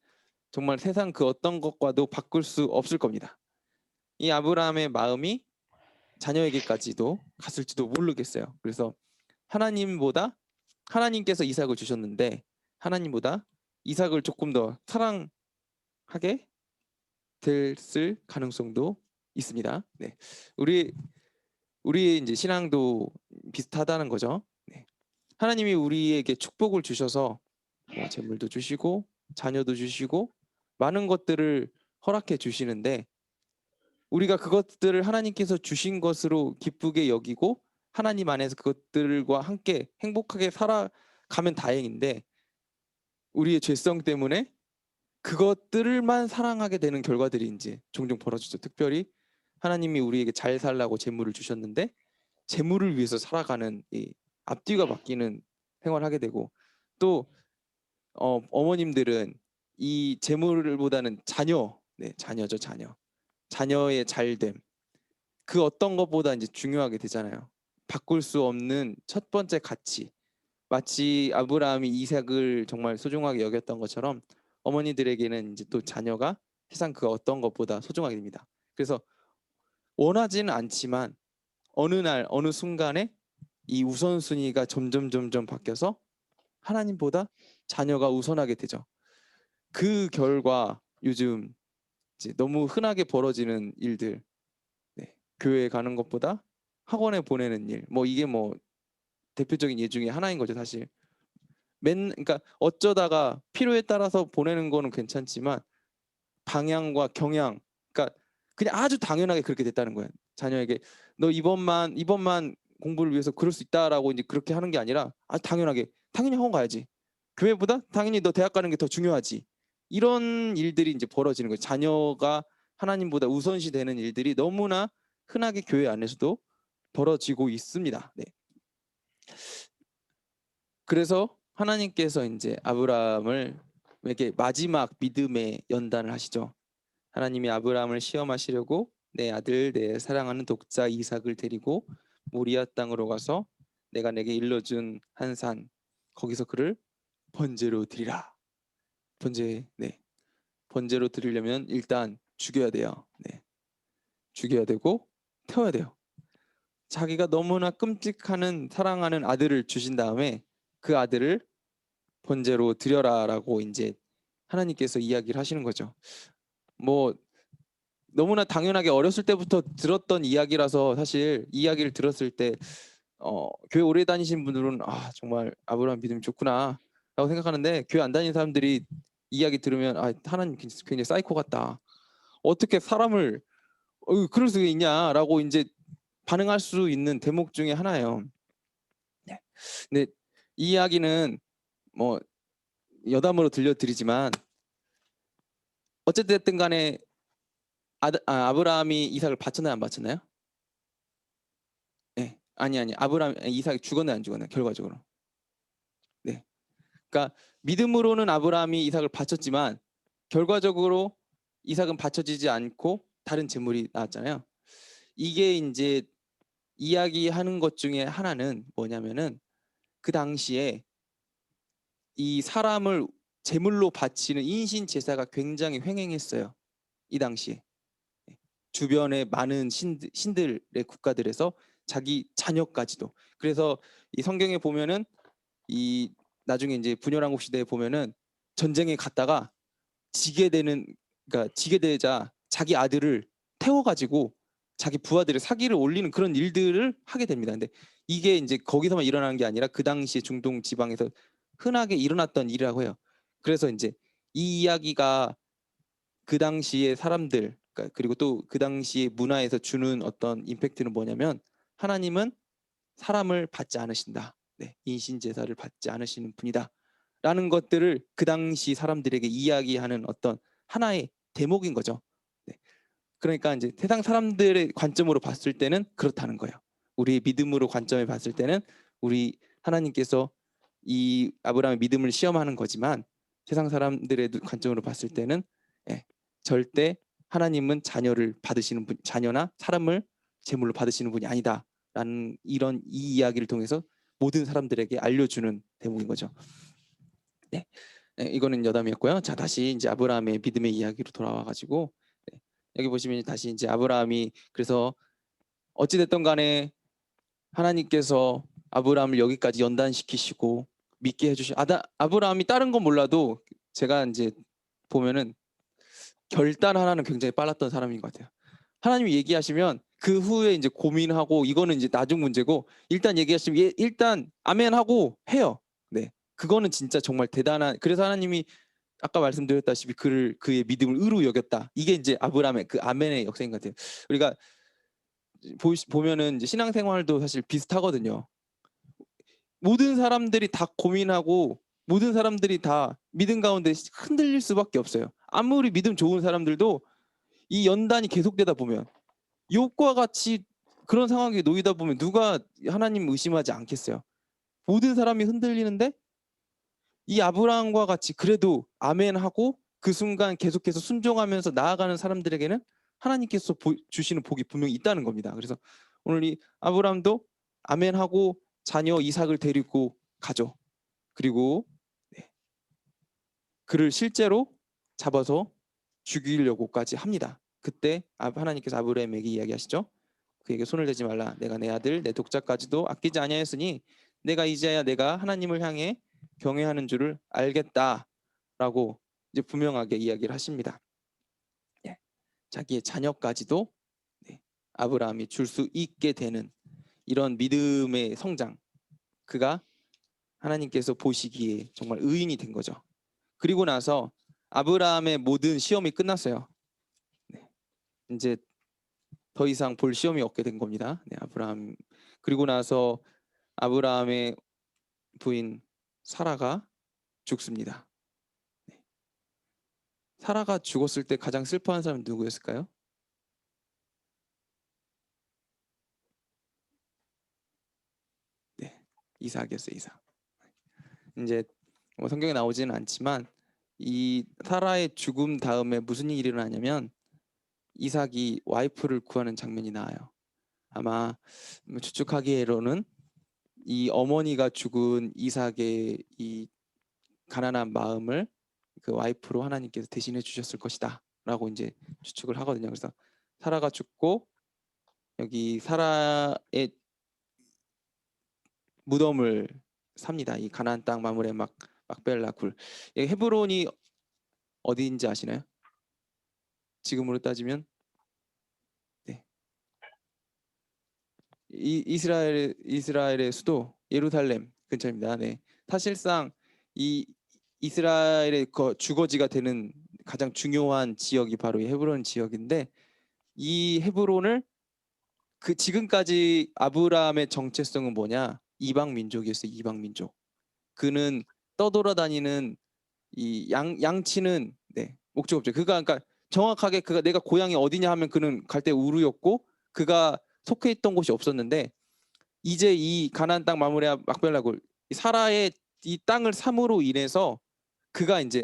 정말 세상 그 어떤 것과도 바꿀 수 없을 겁니다. 이 아브라함의 마음이 자녀에게까지도 갔을지도 모르겠어요. 그래서 하나님께서 이삭을 주셨는데 하나님보다 이삭을 조금 더 사랑하게 됐을 가능성도 있습니다. 네. 우리의 이제 신앙도 비슷하다는 거죠. 네. 하나님이 우리에게 축복을 주셔서 뭐 재물도 주시고 자녀도 주시고 많은 것들을 허락해 주시는데 우리가 그것들을 하나님께서 주신 것으로 기쁘게 여기고 하나님 안에서 그것들과 함께 행복하게 살아가면 다행인데 우리의 죄성 때문에 그것들만 사랑하게 되는 결과들이 이제 종종 벌어지죠. 특별히 하나님이 우리에게 잘 살라고 재물을 주셨는데 재물을 위해서 살아가는 이 앞뒤가 바뀌는 생활을 하게 되고 또 어머님들은 이 재물보다는 자녀죠, 자녀. 자녀의 잘됨. 그 어떤 것보다 이제 중요하게 되잖아요. 바꿀 수 없는 첫 번째 가치. 마치 아브라함이 이삭을 정말 소중하게 여겼던 것처럼 어머니들에게는 이제 또 자녀가 세상 그 어떤 것보다 소중하게 됩니다. 그래서 원하지는 않지만 어느 날 어느 순간에 이 우선순위가 점점 바뀌어서 하나님보다 자녀가 우선하게 되죠. 그 결과 요즘 이제 너무 흔하게 벌어지는 일들, 네, 교회 가는 것보다 학원에 보내는 일, 뭐 이게 뭐 대표적인 예 중에 하나인 거죠, 사실. 그러니까 어쩌다가 필요에 따라서 보내는 거는 괜찮지만 방향과 경향, 그러니까 그냥 아주 당연하게 그렇게 됐다는 거예요. 자녀에게 너 이번만 공부를 위해서 그럴 수 있다라고 이제 그렇게 하는 게 아니라 당연히 학원 가야지. 교회보다 당연히 너 대학 가는 게 더 중요하지. 이런 일들이 이제 벌어지는 거예요. 자녀가 하나님보다 우선시 되는 일들이 너무나 흔하게 교회 안에서도 벌어지고 있습니다. 네. 그래서 하나님께서 이제 아브라함에게 마지막 믿음의 연단을 하시죠. 하나님이 아브라함을 시험하시려고 내 아들 내 사랑하는 독자 이삭을 데리고 모리아 땅으로 가서 내가 내게 일러준 한 산 거기서 그를 번제로 드리라. 번제로 드리려면 일단 죽여야 돼요. 네. 죽여야 되고 태워야 돼요. 자기가 너무나 끔찍하는 사랑하는 아들을 주신 다음에 그 아들을 번제로 드려라라고 이제 하나님께서 이야기를 하시는 거죠. 뭐 너무나 당연하게 어렸을 때부터 들었던 이야기라서 사실 이야기를 들었을 때 교회 오래 다니신 분들은 정말 아브라함 믿음이 좋구나라고 생각하는데 교회 안 다니는 사람들이 이야기 들으면 하나님 굉장히 사이코 같다. 어떻게 사람을 그럴 수 있냐라고 이제 반응할 수 있는 대목 중에 하나예요. 네. 근데 이 이야기는 뭐 여담으로 들려드리지만 어쨌든 간에 아브라함이 이삭을 바쳤나요, 안 바쳤나요? 네. 아니 이삭이 죽었나요, 안 죽었나요? 결과적으로. 네. 그러니까 믿음으로는 아브라함이 이삭을 바쳤지만 결과적으로 이삭은 바쳐지지 않고 다른 재물이 나왔잖아요. 이게 이제 이야기하는 것 중에 하나는 뭐냐면은 그 당시에 이 사람을 제물로 바치는 인신 제사가 굉장히 횡행했어요. 이 당시에. 예. 주변의 많은 신들의 국가들에서 자기 자녀까지도. 그래서 이 성경에 보면은 이 나중에 이제 분열왕국 시대에 보면은 전쟁에 갔다가 지게 되는, 그러니까 지게 되자 자기 아들을 태워가지고 자기 부하들의 사기를 올리는 그런 일들을 하게 됩니다. 근데 이게 이제 거기서만 일어나는 게 아니라 그 당시에 중동 지방에서 흔하게 일어났던 일이라고 해요. 그래서 이제 이 이야기가 그 당시의 사람들, 그러니까 그리고 또 그 당시의 문화에서 주는 어떤 임팩트는 뭐냐면 하나님은 사람을 받지 않으신다. 네, 인신 제사를 받지 않으시는 분이다. 라는 것들을 그 당시 사람들에게 이야기하는 어떤 하나의 대목인 거죠. 네. 그러니까 이제 세상 사람들의 관점으로 봤을 때는 그렇다는 거예요. 우리의 믿음으로 관점에 봤을 때는 우리 하나님께서 이 아브라함의 믿음을 시험하는 거지만 세상 사람들의 관점으로 봤을 때는 예, 절대 하나님은 자녀를 받으시는 분, 자녀나 사람을 제물로 받으시는 분이 아니다라는 이런 이 이야기를 통해서 모든 사람들에게 알려주는 대목인 거죠. 네, 네, 이거는 여담이었고요. 자, 다시 이제 아브라함의 믿음의 이야기로 돌아와가지고 네, 여기 보시면 다시 이제 아브라함이 그래서 어찌 됐든 간에 하나님께서 아브라함을 여기까지 연단시키시고 믿게 해주시. 아브라함이 다른 건 몰라도 제가 이제 보면은 결단 하나는 굉장히 빨랐던 사람인 것 같아요. 하나님이 얘기하시면 그 후에 이제 고민하고 이거는 이제 나중 문제고 일단 얘기하시면 일단 아멘 하고 해요. 네, 그거는 진짜 정말 대단한. 그래서 하나님이 아까 말씀드렸다시피 그의 믿음을 의로 여겼다. 이게 이제 아브라함의 그 아멘의 역사인 것 같아요. 우리가 보면은 이제 신앙생활도 사실 비슷하거든요. 모든 사람들이 다 고민하고 모든 사람들이 다 믿음 가운데 흔들릴 수밖에 없어요. 아무리 믿음 좋은 사람들도 이 연단이 계속되다 보면 욥과 같이 그런 상황에 놓이다 보면 누가 하나님 의심하지 않겠어요. 모든 사람이 흔들리는데 이 아브라함과 같이 그래도 아멘하고 그 순간 계속해서 순종하면서 나아가는 사람들에게는 하나님께서 주시는 복이 분명히 있다는 겁니다. 그래서 오늘 이 아브라함도 아멘하고 자녀 이삭을 데리고 가죠. 그리고 네, 그를 실제로 잡아서 죽이려고까지 합니다. 그때 하나님께서 아브라함에게 이야기하시죠. 그에게 손을 대지 말라. 내가 내 아들 내 독자까지도 아끼지 아니하였으니 내가 이제야 내가 하나님을 향해 경외하는 줄을 알겠다라고 이제 분명하게 이야기를 하십니다. 예. 자기의 자녀까지도 네, 아브라함이 줄 수 있게 되는 이런 믿음의 성장, 그가 하나님께서 보시기에 정말 의인이 된 거죠. 그리고 나서 아브라함의 모든 시험이 끝났어요. 네. 이제 더 이상 볼 시험이 없게 된 겁니다. 네, 아브라함. 그리고 나서 아브라함의 부인 사라가 죽습니다. 네. 사라가 죽었을 때 가장 슬퍼한 사람은 누구였을까요? 네, 이삭이었어요. 이삭. 이제 뭐 성경에 나오지는 않지만 이 사라의 죽음 다음에 무슨 일이 일어나냐면 이삭이 와이프를 구하는 장면이 나와요. 아마 추측하기로는 이 어머니가 죽은 이삭의 이 가난한 마음을 그 와이프로 하나님께서 대신해 주셨을 것이다라고 이제 추측을 하거든요. 그래서 사라가 죽고 여기 사라의 무덤을 삽니다. 이 가나안 땅 마물의 막벨라 굴. 헤브론이 어디인지 아시나요? 지금으로 따지면 네. 이스라엘의 수도 예루살렘 근처입니다. 네. 사실상 이 이스라엘의 주거지가 되는 가장 중요한 지역이 바로 이 헤브론 지역인데 이 헤브론을 그 지금까지 아브라함의 정체성은 뭐냐? 이방 민족이었어요. 이방 민족. 그는 떠돌아다니는 이 양치는 네, 목적 없죠. 그러니까 정확하게 그가 내가 고향이 어디냐 하면 그는 갈대 우르였고 그가 속해 있던 곳이 없었는데 이제 이 가나안 땅 마므레아 막벨라굴 사라의 이 땅을 삼으로 인해서 그가 이제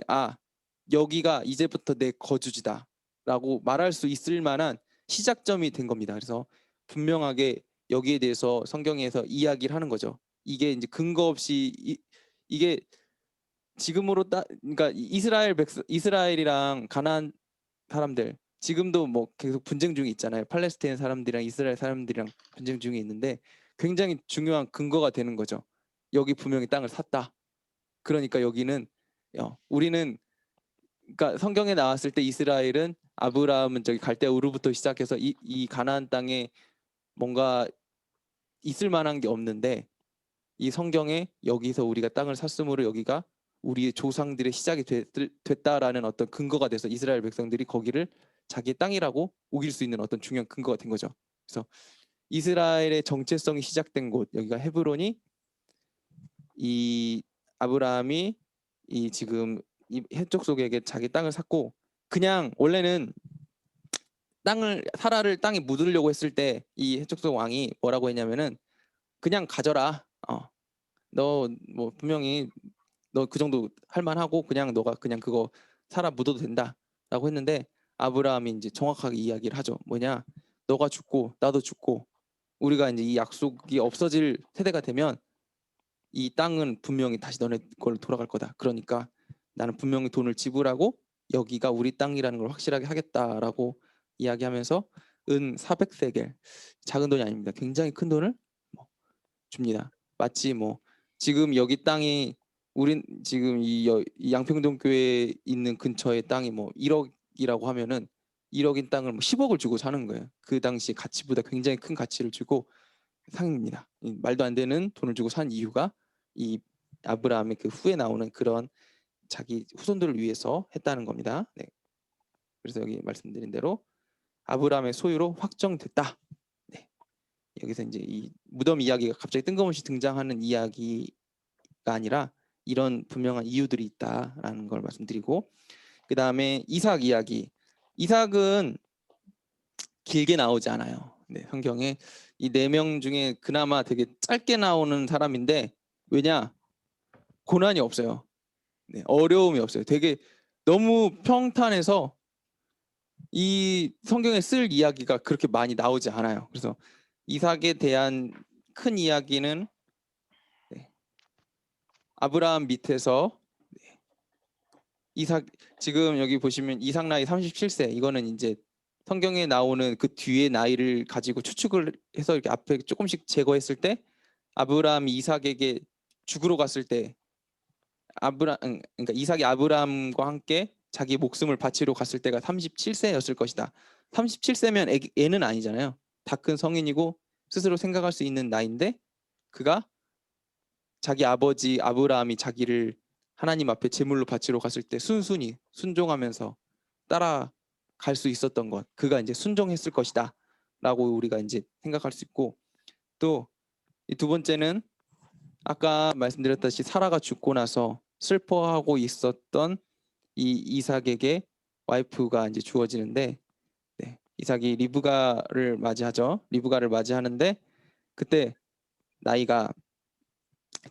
여기가 이제부터 내 거주지다라고 말할 수 있을 만한 시작점이 된 겁니다. 그래서 분명하게 여기에 대해서 성경에서 이야기를 하는 거죠. 이게 이제 근거 없이 이게 지금으로 그러니까 이스라엘이랑 가나안 사람들 지금도 뭐 계속 분쟁 중에 있잖아요. 팔레스타인 사람들이랑 이스라엘 사람들이랑 분쟁 중에 있는데 굉장히 중요한 근거가 되는 거죠. 여기 분명히 땅을 샀다. 그러니까 여기는 우리는 그러니까 성경에 나왔을 때 이스라엘은 아브라함은 저기 갈대아 우르부터 시작해서 이 가나안 땅에 뭔가 있을 만한 게 없는데 이 성경에 여기서 우리가 땅을 샀으므로 여기가 우리의 조상들의 시작이 됐다라는 어떤 근거가 돼서 이스라엘 백성들이 거기를 자기의 땅이라고 우길 수 있는 어떤 중요한 근거가 된 거죠. 그래서 이스라엘의 정체성이 시작된 곳 여기가 헤브론이 이 아브라함이 이 지금 이 해족속에게 자기 땅을 샀고 그냥 원래는 사라를 땅에 묻으려고 했을 때 이 해족속 왕이 뭐라고 했냐면은 그냥 가져라. 너 뭐 분명히 너 그 정도 할 만하고 그냥 너가 그냥 그거 사라 묻어도 된다라고 했는데 아브라함이 이제 정확하게 이야기를 하죠. 뭐냐? 너가 죽고 나도 죽고 우리가 이제 이 약속이 없어질 세대가 되면 이 땅은 분명히 다시 너네 걸로 돌아갈 거다. 그러니까 나는 분명히 돈을 지불하고 여기가 우리 땅이라는 걸 확실하게 하겠다라고 이야기하면서 은 400세겔 작은 돈이 아닙니다. 굉장히 큰 돈을 줍니다. 마치 뭐 지금 여기 땅이 우린 지금 이 양평동 교회에 있는 근처의 땅이 뭐 1억이라고 하면은 1억인 땅을 뭐 10억을 주고 사는 거예요. 그 당시 가치보다 굉장히 큰 가치를 주고 상입니다. 말도 안 되는 돈을 주고 산 이유가 이 아브라함의 그 후에 나오는 그런 자기 후손들을 위해서 했다는 겁니다. 네. 그래서 여기 말씀드린 대로 아브라함의 소유로 확정됐다. 네. 여기서 이제 이 무덤 이야기가 갑자기 뜬금없이 등장하는 이야기가 아니라 이런 분명한 이유들이 있다라는 걸 말씀드리고 그 다음에 이삭 이야기. 이삭은 길게 나오지 않아요. 네, 성경에 이 4명 중에 그나마 되게 짧게 나오는 사람인데 왜냐? 고난이 없어요. 네, 어려움이 없어요. 되게 너무 평탄해서 이 성경에 쓸 이야기가 그렇게 많이 나오지 않아요. 그래서 이삭에 대한 큰 이야기는 아브라함 밑에서 이삭 지금 여기 보시면 이삭 나이 37세 이거는 이제 성경에 나오는 그 뒤에 나이를 가지고 추측을 해서 이렇게 앞에 조금씩 제거했을 때 아브라함이 이삭에게 죽으러 갔을 때 그러니까 이삭이 아브라함과 함께 자기 목숨을 바치러 갔을 때가 37세였을 것이다. 37세면 애는 아니잖아요. 다 큰 성인이고 스스로 생각할 수 있는 나이인데 그가 자기 아버지 아브라함이 자기를 하나님 앞에 제물로 바치러 갔을 때 순순히 순종하면서 따라갈 수 있었던 것, 그가 이제 순종했을 것이다라고 우리가 이제 생각할 수 있고 또 이 두 번째는 아까 말씀드렸듯이 사라가 죽고 나서 슬퍼하고 있었던 이 이삭에게 와이프가 이제 주어지는데 이삭이 리브가를 맞이하죠. 리브가를 맞이하는데 그때 나이가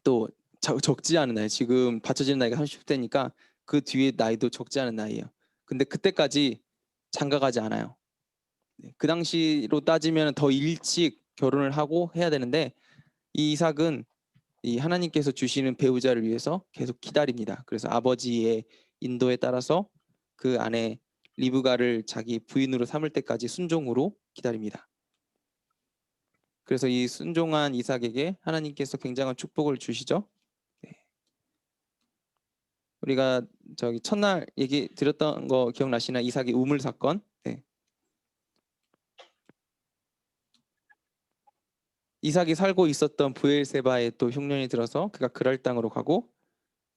또 적지 않은 나이 지금 받쳐지는 나이가 30대니까 그 뒤에 나이도 적지 않은 나이예요. 근데 그때까지 장가가지 않아요. 그 당시로 따지면 더 일찍 결혼을 하고 해야 되는데 이 이삭은 이 하나님께서 주시는 배우자를 위해서 계속 기다립니다. 그래서 아버지의 인도에 따라서 그 아내 리브가를 자기 부인으로 삼을 때까지 순종으로 기다립니다. 그래서 이 순종한 이삭에게 하나님께서 굉장한 축복을 주시죠. 우리가 저기 첫날 얘기 드렸던 거 기억나시나? 이삭의 우물 사건. 이삭이 살고 있었던 브엘세바에 또 흉년이 들어서 그가 그랄 땅으로 가고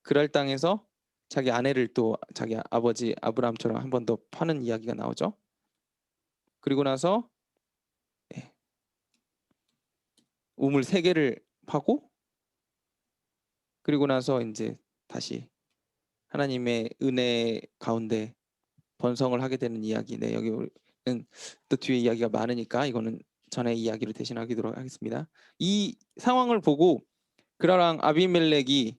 그랄 땅에서 자기 아내를 또 자기 아버지 아브라함처럼 한 번 더 파는 이야기가 나오죠. 그리고 나서 우물 3개를 파고 그리고 나서 이제 다시 하나님의 은혜 가운데 번성을 하게 되는 이야기. 여기는 또 뒤에 이야기가 많으니까 이거는 전의 이야기를 대신하도록 하겠습니다. 이 상황을 보고 그라랑 아비멜렉이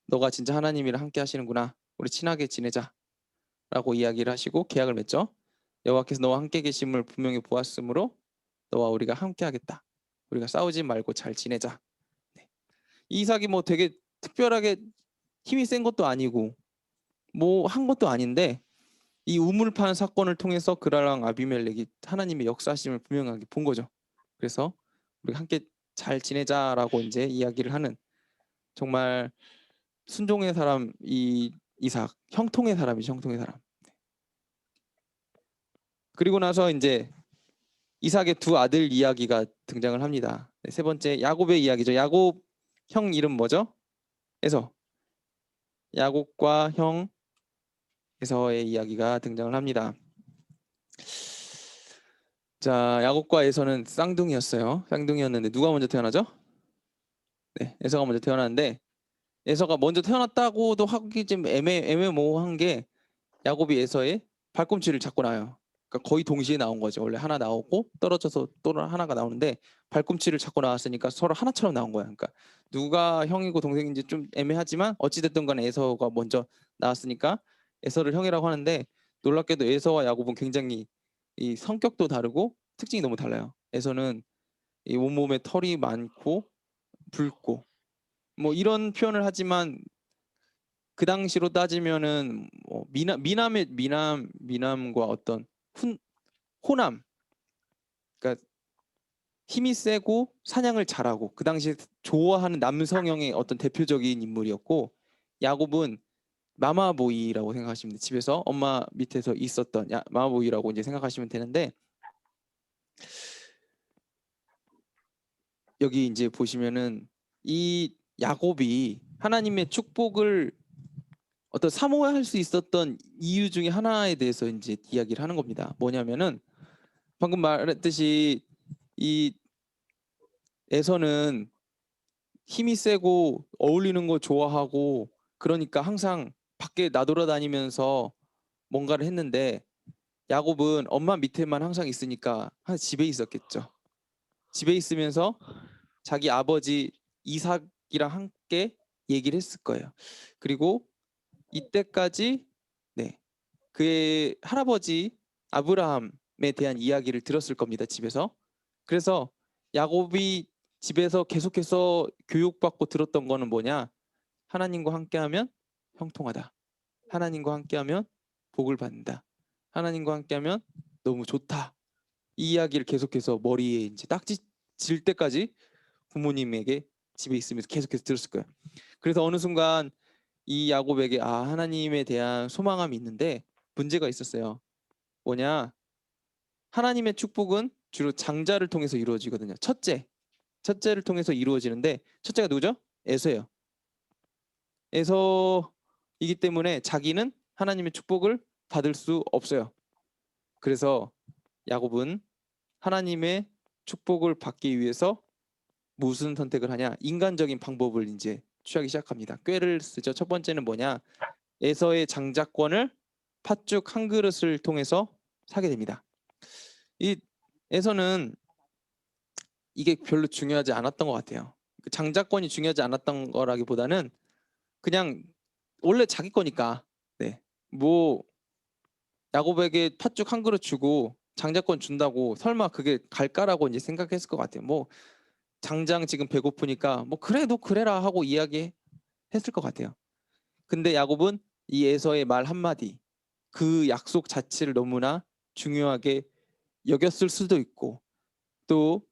너가 진짜 하나님이랑 함께 하시는구나. 우리 친하게 지내자라고 이야기를 하시고 계약을 맺죠. 여호와께서 너와 함께 계심을 분명히 보았으므로 너와 우리가 함께 하겠다. 우리가 싸우지 말고 잘 지내자. 네. 이삭이 뭐 되게 특별하게 힘이 센 것도 아니고 뭐 한 것도 아닌데 이 우물판 사건을 통해서 그라랑 아비멜렉이 하나님의 역사심을 분명하게 본 거죠. 그래서 우리가 함께 잘 지내자라고 이제 이야기를 하는 정말 순종의 사람 이 이삭, 형통의 사람이죠. 형통의 사람. 그리고 나서 이제 이삭의 두 아들 이야기가 등장을 합니다. 네, 세 번째 야곱의 이야기죠. 야곱 형 이름 뭐죠? 에서. 야곱과 형 에서의 이야기가 등장을 합니다. 자, 야곱과 에서는 쌍둥이였어요. 쌍둥이였는데 누가 먼저 태어나죠? 네, 에서가 먼저 태어났는데 에서가 먼저 태어났다고도 하기 좀 애매모호한 게 야곱이 에서의 발꿈치를 잡고 나요. 그러니까 거의 동시에 나온 거죠. 원래 하나 나오고 떨어져서 또 하나가 나오는데 발꿈치를 잡고 나왔으니까 서로 하나처럼 나온 거야. 그러니까 누가 형이고 동생인지 좀 애매하지만 어찌됐든 간에 에서가 먼저 나왔으니까 에서를 형이라고 하는데 놀랍게도 에서와 야곱은 굉장히 이 성격도 다르고 특징이 너무 달라요. 에서는 이 온몸에 털이 많고 붉고 뭐 이런 표현을 하지만 그 당시로 따지면은 뭐 미남과 어떤 호남, 그러니까 힘이 세고 사냥을 잘하고 그 당시에 좋아하는 남성형의 어떤 대표적인 인물이었고 야곱은 마마보이라고 생각하시면 돼요. 집에서 엄마 밑에서 있었던 마마보이라고 이제 생각하시면 되는데 여기 이제 보시면은 이 야곱이 하나님의 축복을 어떤 사모할 수 있었던 이유 중에 하나에 대해서 이제 이야기를 하는 겁니다. 뭐냐면은 방금 말했듯이 이 에서는 힘이 세고 어울리는 거 좋아하고 그러니까 항상 밖에 나돌아다니면서 뭔가를 했는데 야곱은 엄마 밑에만 항상 있으니까 집에 있었겠죠. 집에 있으면서 자기 아버지 이삭이랑 함께 얘기를 했을 거예요. 그리고 이때까지 네, 그의 할아버지 아브라함에 대한 이야기를 들었을 겁니다. 집에서. 그래서 야곱이 집에서 계속해서 교육받고 들었던 거는 뭐냐? 하나님과 함께하면 형통하다. 하나님과 함께하면 복을 받는다. 하나님과 함께하면 너무 좋다. 이 이야기를 계속해서 머리에 이제 딱지 질 때까지 부모님에게 집에 있으면서 계속해서 들었을 거예요. 그래서 어느 순간 이 야곱에게 하나님에 대한 소망함이 있는데 문제가 있었어요. 뭐냐? 하나님의 축복은 주로 장자를 통해서 이루어지거든요. 첫째를 통해서 이루어지는데 첫째가 누구죠? 에서예요. 에서이기 때문에 자기는 하나님의 축복을 받을 수 없어요. 그래서 야곱은 하나님의 축복을 받기 위해서 무슨 선택을 하냐? 인간적인 방법을 이제 취하기 시작합니다. 꾀를 쓰죠. 첫 번째는 뭐냐? 에서의 장자권을 팥죽 한 그릇을 통해서 사게 됩니다. 이 에서는 이게 별로 중요하지 않았던 것 같아요. 장자권이 중요하지 않았던 거라기보다는 그냥 원래 자기 거니까 네. 뭐 야곱에게 팥죽 한 그릇 주고 장자권 준다고 설마 그게 갈까라고 이제 생각했을 것 같아요. 뭐 장장 지금 배고프니까 뭐 그래 너 그래라 하고 이야기했을 것 같아요. 근데 야곱은 이 에서의 말 한마디 그 약속 자체를 너무나 중요하게 여겼을 수도 있고 또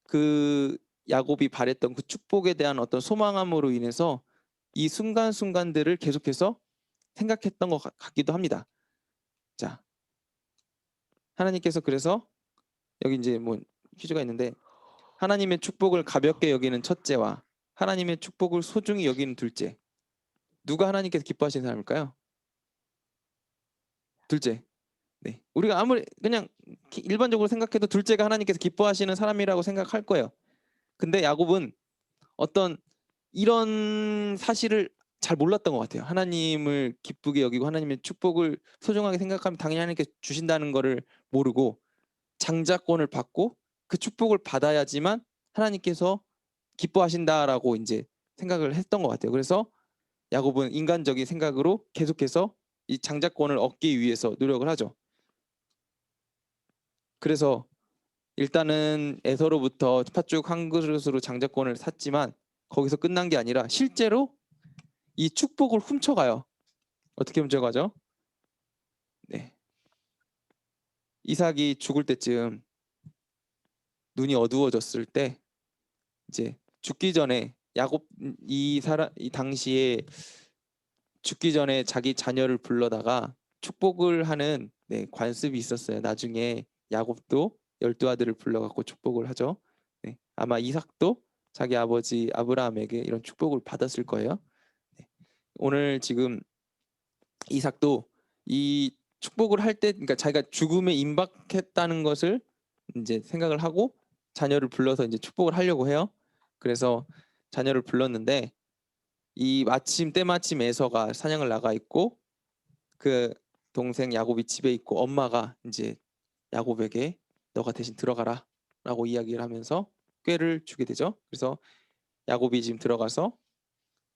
그 야곱이 바랬던 그 축복에 대한 어떤 소망함으로 인해서 이 순간순간들을 계속해서 생각했던 것 같기도 합니다. 자, 하나님께서 그래서 여기 이제 뭐 퀴즈가 있는데 하나님의 축복을 가볍게 여기는 첫째와 하나님의 축복을 소중히 여기는 둘째. 누가 하나님께서 기뻐하시는 사람일까요? 둘째. 네. 우리가 아무리 그냥 일반적으로 생각해도 둘째가 하나님께서 기뻐하시는 사람이라고 생각할 거예요. 근데 야곱은 어떤 이런 사실을 잘 몰랐던 것 같아요. 하나님을 기쁘게 여기고 하나님의 축복을 소중하게 생각하면 당연히 하나님께서 주신다는 거를 모르고 장자권을 받고 그 축복을 받아야지만 하나님께서 기뻐하신다라고 이제 생각을 했던 것 같아요. 그래서 야곱은 인간적인 생각으로 계속해서 이 장자권을 얻기 위해서 노력을 하죠. 그래서 일단은 에서로부터 팥죽 한 그릇으로 장자권을 샀지만 거기서 끝난 게 아니라 실제로 이 축복을 훔쳐가요. 어떻게 훔쳐가죠? 네. 이삭이 죽을 때쯤 눈이 어두워졌을 때 이제 죽기 전에 야곱 이 당시에 죽기 전에 자기 자녀를 불러다가 축복을 하는 관습이 있었어요. 나중에 야곱도 12아들을 불러갖고 축복을 하죠. 네, 아마 이삭도 자기 아버지 아브라함에게 이런 축복을 받았을 거예요. 네, 오늘 지금 이삭도 이 축복을 할 때, 그러니까 자기가 죽음에 임박했다는 것을 이제 생각을 하고 자녀를 불러서 이제 축복을 하려고 해요. 그래서 자녀를 불렀는데 이 때마침 에서가 사냥을 나가 있고 그 동생 야곱이 집에 있고 엄마가 이제 야곱에게 너가 대신 들어가라라고 이야기를 하면서 꾀를 주게 되죠. 그래서 야곱이 지금 들어가서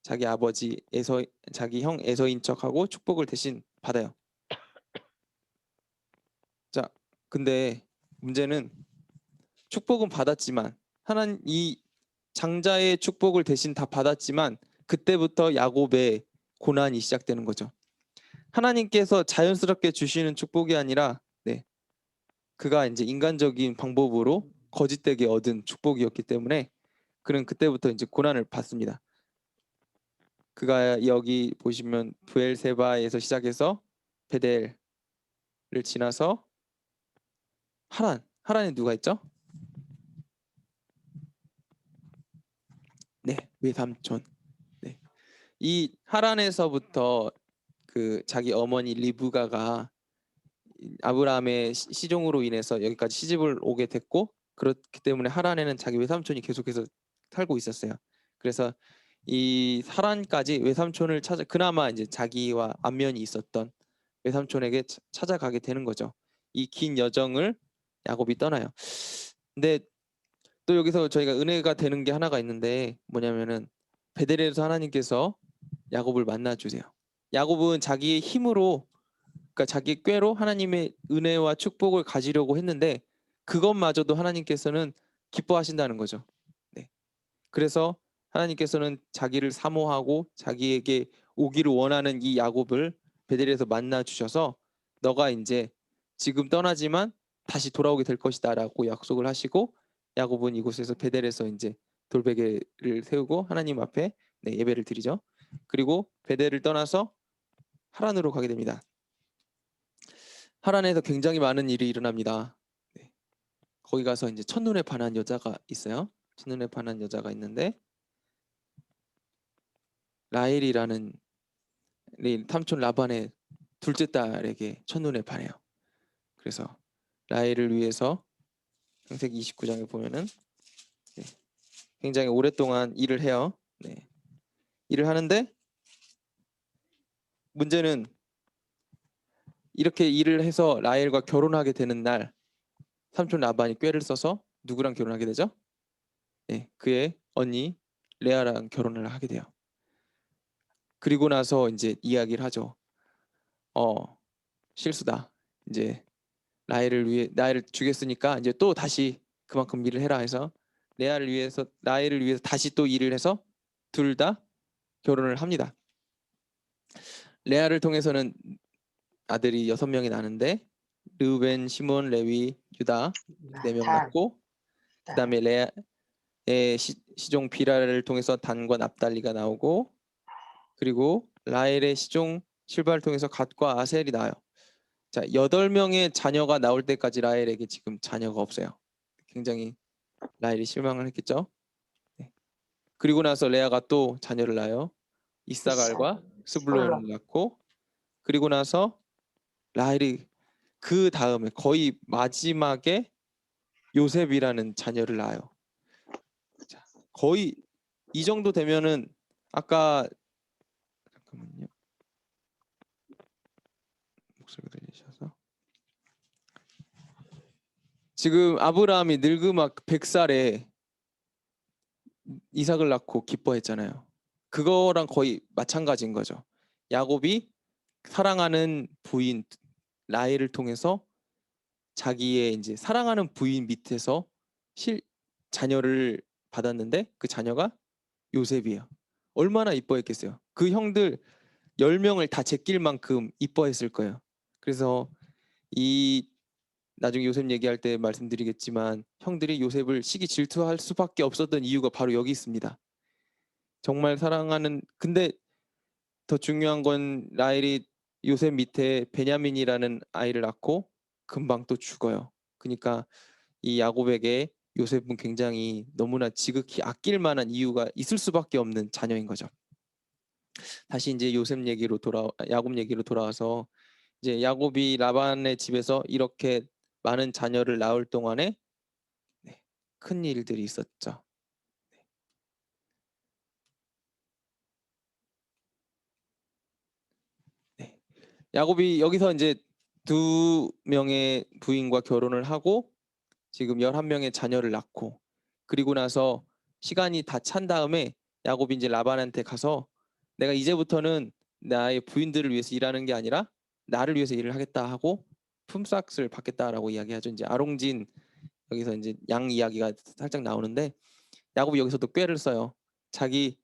자기 아버지 자기 형 에서인 척하고 축복을 대신 받아요. 자, 근데 문제는 축복은 받았지만 하나님 이 장자의 축복을 대신 다 받았지만 그때부터 야곱의 고난이 시작되는 거죠. 하나님께서 자연스럽게 주시는 축복이 아니라 그가 이제 인간적인 방법으로 거짓되게 얻은 축복이었기 때문에 그는 그때부터 이제 고난을 받습니다. 그가 여기 보시면 브엘세바에서 시작해서 베델을 지나서 하란에 누가 있죠? 네, 외삼촌. 네. 이 하란에서부터 그 자기 어머니 리브가가 아브라함의 시종으로 인해서 여기까지 시집을 오게 됐고 그렇기 때문에 하란에는 자기 외삼촌이 계속해서 살고 있었어요. 그래서 이 하란까지 외삼촌을 그나마 이제 자기와 안면이 있었던 외삼촌에게 찾아가게 되는 거죠. 이 긴 여정을 야곱이 떠나요. 근데 또 여기서 저희가 은혜가 되는 게 하나가 있는데 뭐냐면은 베델에서 하나님께서 야곱을 만나 주세요. 야곱은 자기의 힘으로 그러니까 자기 꾀로 하나님의 은혜와 축복을 가지려고 했는데 그것마저도 하나님께서는 기뻐하신다는 거죠. 네. 그래서 하나님께서는 자기를 사모하고 자기에게 오기를 원하는 이 야곱을 베델에서 만나 주셔서 너가 이제 지금 떠나지만 다시 돌아오게 될 것이다라고 약속을 하시고 야곱은 이곳에서 베델에서 이제 돌베개를 세우고 하나님 앞에 예배를 드리죠. 그리고 베델을 떠나서 하란으로 가게 됩니다. 하란에서 굉장히 많은 일이 일어납니다. 거기 가서 이제 첫눈에 반한 여자가 있어요. 첫눈에 반한 여자가 있는데 라헬이라는 삼촌 라반의 둘째 딸에게 첫눈에 반해요. 그래서 라헬을 위해서 창세기 29장에 보면은 굉장히 오랫동안 일을 해요. 일을 하는데 문제는 이렇게 일을 해서 라헬과 결혼하게 되는 날 삼촌 라반이 꾀를 써서 누구랑 결혼하게 되죠? 그의 언니 레아랑 결혼을 하게 돼요. 그리고 나서 이제 이야기를 하죠. 실수다. 이제 라헬을 죽였으니까 이제 또 다시 그만큼 일을 해라 해서 라헬을 위해서 다시 또 일을 해서 둘 다 결혼을 합니다. 레아를 통해서는 아들이 6명이 나는데 르우벤, 시몬, 레위, 유다 4명 낳고 그다음에 레아의 시종 비라를 통해서 단과 납달리가 나오고 그리고 라헬의 시종 실바를 통해서 갓과 아셀이 나와요. 자, 8명의 자녀가 나올 때까지 라헬에게 지금 자녀가 없어요. 굉장히 라헬이 실망을 했겠죠. 그리고 나서 레아가 또 자녀를 낳아요. 이사갈과 스불론을 낳고 그리고 나서 라헬이 그 다음에 거의 마지막에 요셉이라는 자녀를 낳아요. 자, 거의 이 정도 되면은 아까 잠깐만요. 목소리가 들리셔서 지금 아브라함이 늙으막 100살에 이삭을 낳고 기뻐했잖아요. 그거랑 거의 마찬가지인 거죠. 야곱이 사랑하는 부인 라헬을 통해서 자기의 이제 사랑하는 부인 밑에서 자녀를 받았는데 그 자녀가 요셉이에요. 얼마나 이뻐했겠어요. 그 형들 10명을 다 제낄 만큼 이뻐했을 거예요. 그래서 이 나중에 요셉 얘기할 때 말씀드리겠지만 형들이 요셉을 시기 질투할 수밖에 없었던 이유가 바로 여기 있습니다. 정말 사랑하는, 근데 더 중요한 건 라헬이 요셉 밑에 베냐민이라는 아이를 낳고 금방 또 죽어요. 그러니까 이 야곱에게 요셉은 굉장히 너무나 지극히 아낄 만한 이유가 있을 수밖에 없는 자녀인 거죠. 다시 이제 야곱 얘기로 돌아와서 이제 야곱이 라반의 집에서 이렇게 많은 자녀를 낳을 동안에 큰 일들이 있었죠. 네. 야곱이 여기서 이제 2명의 부인과 결혼을 하고 지금 11명의 자녀를 낳고, 그리고 나서 시간이 다 찬 다음에 야곱이 이제 라반한테 가서 내가 이제부터는 나의 부인들을 위해서 일하는 게 아니라 나를 위해서 일을 하겠다 하고 품삯을 받겠다라고 이야기하죠. 이제 아롱진, 여기서 이제 양 이야기가 살짝 나오는데 야곱이 여기서도 꾀를 써요. 자기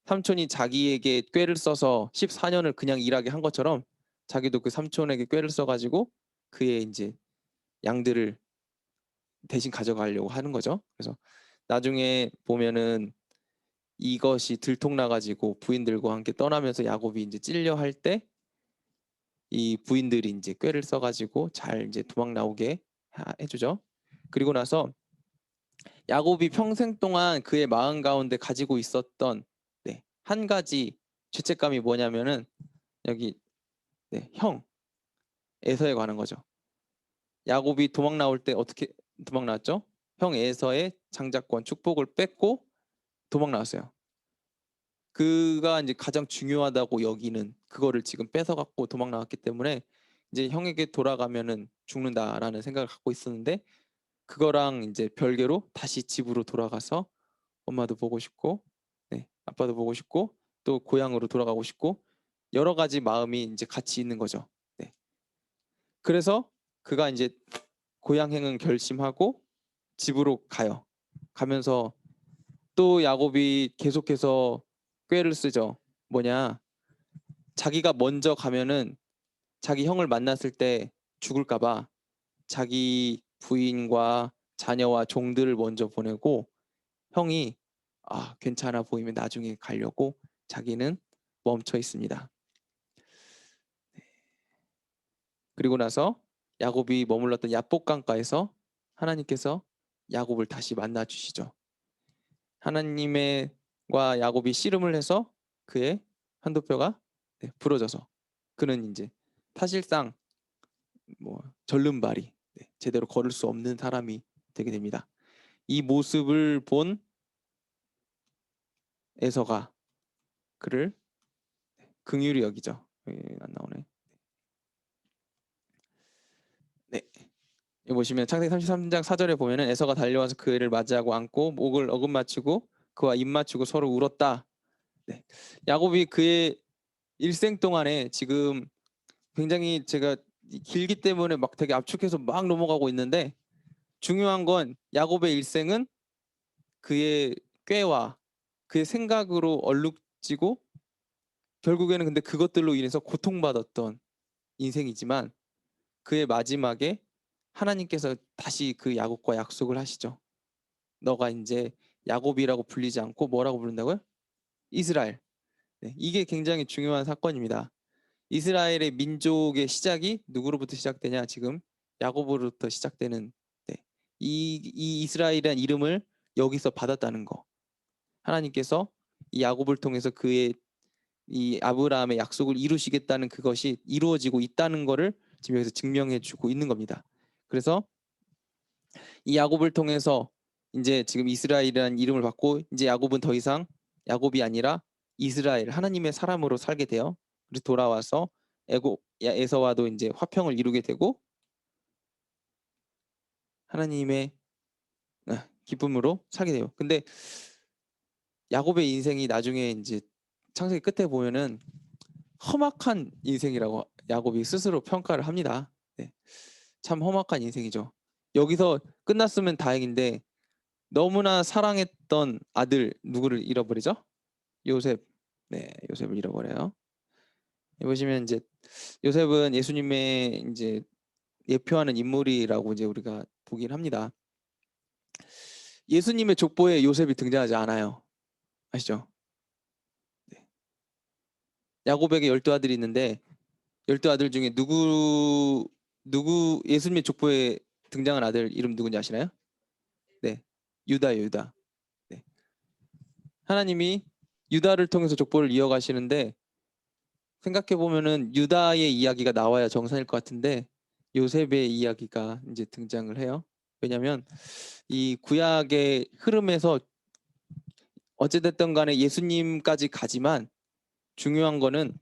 삼촌이 자기에게 꾀를 써서 14년을 그냥 일하게 한 것처럼 자기도 그 삼촌에게 꾀를 써가지고 그의 이제 양들을 대신 가져가려고 하는 거죠. 그래서 나중에 보면은 이것이 들통나가지고 부인들과 함께 떠나면서 야곱이 이제 찔려 할 때 이 부인들이 이제 꾀를 써가지고 잘 이제 도망 나오게 해주죠. 그리고 나서 야곱이 평생 동안 그의 마음 가운데 가지고 있었던 한 가지 죄책감이 뭐냐면은 여기 형 에서에 관한 거죠. 야곱이 도망 나올 때 어떻게 도망 나왔죠? 형 에서의 장자권 축복을 뺏고 도망 나왔어요. 그가 이제 가장 중요하다고 여기는 그거를 지금 뺏어 갖고 도망 나왔기 때문에 이제 형에게 돌아가면은 죽는다라는 생각을 갖고 있었는데, 그거랑 이제 별개로 다시 집으로 돌아가서 엄마도 보고 싶고 아빠도 보고 싶고 또 고향으로 돌아가고 싶고 여러 가지 마음이 이제 같이 있는 거죠. 그래서 그가 이제 고향행은 결심하고 집으로 가요. 가면서 또 야곱이 계속해서 꾀를 쓰죠. 뭐냐, 자기가 먼저 가면은 자기 형을 만났을 때 죽을까봐 자기 부인과 자녀와 종들을 먼저 보내고 형이 괜찮아 보이면 나중에 가려고 자기는 멈춰 있습니다. 그리고 나서 야곱이 머물렀던 야복강가에서 하나님께서 야곱을 다시 만나 주시죠. 하나님과 야곱이 씨름을 해서 그의 한도뼈가 부러져서 그는 이제 사실상 절름발이 제대로 걸을 수 없는 사람이 되게 됩니다. 이 모습을 본 에서가 그를 긍휼히 여기죠. 안 나오네. 네. 여기 보시면 창세기 33장 4절에 보면은 에서가 달려와서 그를 맞이하고 안고 목을 어긋맞추고 그와 입 맞추고 서로 울었다. 야곱이 그의 일생 동안에 지금 굉장히 제가 길기 때문에 막 되게 압축해서 막 넘어가고 있는데, 중요한 건 야곱의 일생은 그의 꾀와 그의 생각으로 얼룩지고 결국에는 근데 그것들로 인해서 고통받았던 인생이지만 그의 마지막에 하나님께서 다시 그 야곱과 약속을 하시죠. 너가 이제 야곱이라고 불리지 않고 뭐라고 부른다고요? 이스라엘. 이게 굉장히 중요한 사건입니다. 이스라엘의 민족의 시작이 누구로부터 시작되냐? 지금 야곱으로부터 시작되는 이 이스라엘이라는 이름을 여기서 받았다는 거. 하나님께서 이 야곱을 통해서 그의 이 아브라함의 약속을 이루시겠다는 그것이 이루어지고 있다는 것을 지금 여기서 증명해 주고 있는 겁니다. 그래서 이 야곱을 통해서 이제 지금 이스라엘이라는 이름을 받고 이제 야곱은 더 이상 야곱이 아니라 이스라엘, 하나님의 사람으로 살게 돼요. 그래서 돌아와서 에서와도 이제 화평을 이루게 되고 하나님의 기쁨으로 살게 돼요. 근데 야곱의 인생이 나중에 이제 창세기 끝에 보면은 험악한 인생이라고 야곱이 스스로 평가를 합니다. 참 험악한 인생이죠. 여기서 끝났으면 다행인데 너무나 사랑했던 아들 누구를 잃어버리죠? 요셉. 네, 요셉을 잃어버려요. 보시면 이제 요셉은 예수님의 이제 예표하는 인물이라고 이제 우리가 보긴 합니다. 예수님의 족보에 요셉이 등장하지 않아요. 아시죠? 네. 야곱에게 12아들이 있는데 12아들 중에 누구 예수님의 족보에 등장한 아들 이름 누군지 아시나요? 네. 유다예요, 유다. 네. 하나님이 유다를 통해서 족보를 이어가시는데 생각해 보면은 유다의 이야기가 나와야 정상일 것 같은데 요셉의 이야기가 이제 등장을 해요. 왜냐하면 이 구약의 흐름에서 어찌됐든 간에 예수님까지 가지만 중요한 거는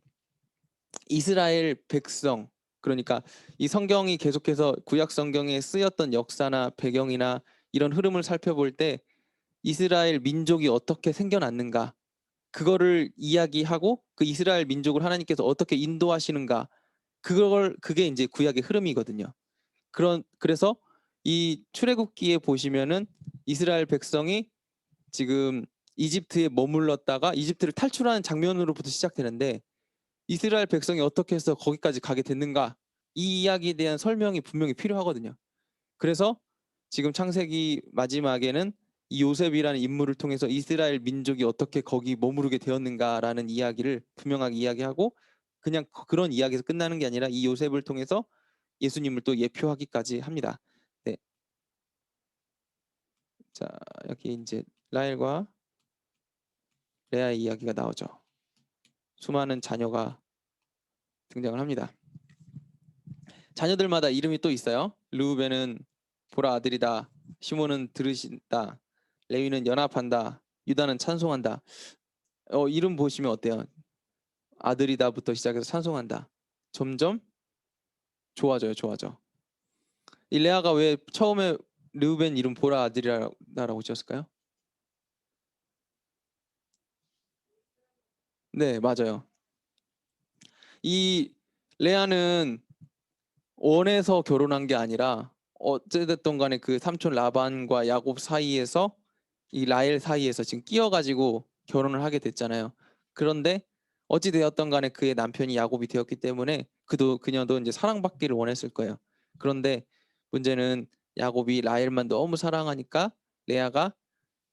이스라엘 백성, 그러니까 이 성경이 계속해서 구약 성경에 쓰였던 역사나 배경이나 이런 흐름을 살펴볼 때 이스라엘 민족이 어떻게 생겨났는가, 그거를 이야기하고 그 이스라엘 민족을 하나님께서 어떻게 인도하시는가, 그게 이제 구약의 흐름이거든요. 그래서 이 출애굽기에 보시면은 이스라엘 백성이 지금 이집트에 머물렀다가 이집트를 탈출하는 장면으로부터 시작되는데 이스라엘 백성이 어떻게 해서 거기까지 가게 됐는가, 이 이야기에 대한 설명이 분명히 필요하거든요. 그래서 지금 창세기 마지막에는 이 요셉이라는 인물을 통해서 이스라엘 민족이 어떻게 거기 머무르게 되었는가라는 이야기를 분명하게 이야기하고, 그냥 그런 이야기에서 끝나는 게 아니라 이 요셉을 통해서 예수님을 또 예표하기까지 합니다. 네. 자, 여기 이제 라헬과 레아의 이야기가 나오죠. 수많은 자녀가 등장을 합니다. 자녀들마다 이름이 또 있어요. 르우벤은 보라 아들이다. 시몬은 들으신다. 레위는 연합한다. 유다는 찬송한다. 이름 보시면 어때요? 아들이다부터 시작해서 찬송한다. 점점 좋아져요. 좋아져. 이 레아가 왜 처음에 르우벤 이름 보라 아들이라고 지었을까요? 네, 맞아요. 이 레아는 원해서 결혼한 게 아니라 어찌됐든 간에 그 삼촌 라반과 야곱 사이에서 이 라헬 사이에서 지금 끼어가지고 결혼을 하게 됐잖아요. 그런데 어찌 되었던 간에 그의 남편이 야곱이 되었기 때문에 그녀도 이제 사랑받기를 원했을 거예요. 그런데 문제는 야곱이 라헬만 너무 사랑하니까 레아가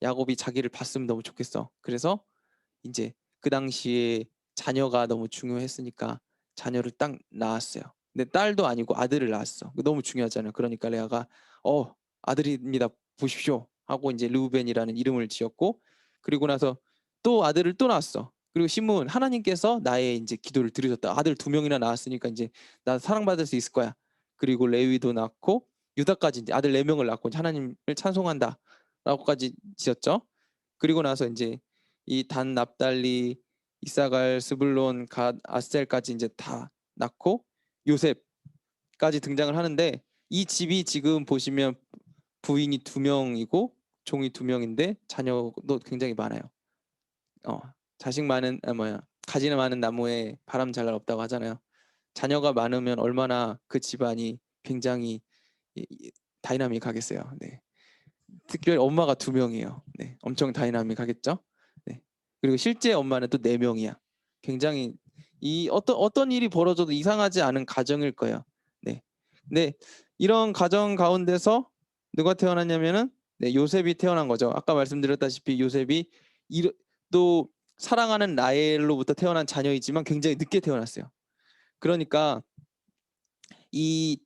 야곱이 자기를 봤으면 너무 좋겠어. 그래서 이제 그 당시에 자녀가 너무 중요했으니까 자녀를 딱 낳았어요. 근데 딸도 아니고 아들을 낳았어. 너무 중요하잖아요. 그러니까 레아가 아들입니다. 보십시오. 하고 이제 르우벤이라는 이름을 지었고, 그리고 나서 또 아들을 또 낳았어. 그리고 시므온, 하나님께서 나의 이제 기도를 들으셨다. 아들 2명이나 낳았으니까 이제 나 사랑받을 수 있을 거야. 그리고 레위도 낳고 유다까지 이제 아들 4명을 낳고 하나님을 찬송한다라고까지 지었죠. 그리고 나서 이제 이 단, 납달리, 이사갈, 스불론, 갓, 아셀까지 이제 다 낳고 요셉까지 등장을 하는데, 이 집이 지금 보시면 부인이 2명이고 종이 2명인데 자녀도 굉장히 많아요. 자식 많은 가지는 많은 나무에 바람 잘 날 없다고 하잖아요. 자녀가 많으면 얼마나 그 집안이 굉장히 다이나믹하겠어요. 네. 특별히 엄마가 2명이에요. 네, 엄청 다이나믹하겠죠. 네. 그리고 실제 엄마는 또 4명이야. 굉장히 이 어떤 일이 벌어져도 이상하지 않은 가정일 거예요. 네. 근데 이런 가정 가운데서 누가 태어났냐면은 요셉이 태어난 거죠. 아까 말씀드렸다시피 요셉이 또 사랑하는 라헬로부터 태어난 자녀이지만 굉장히 늦게 태어났어요. 그러니까 이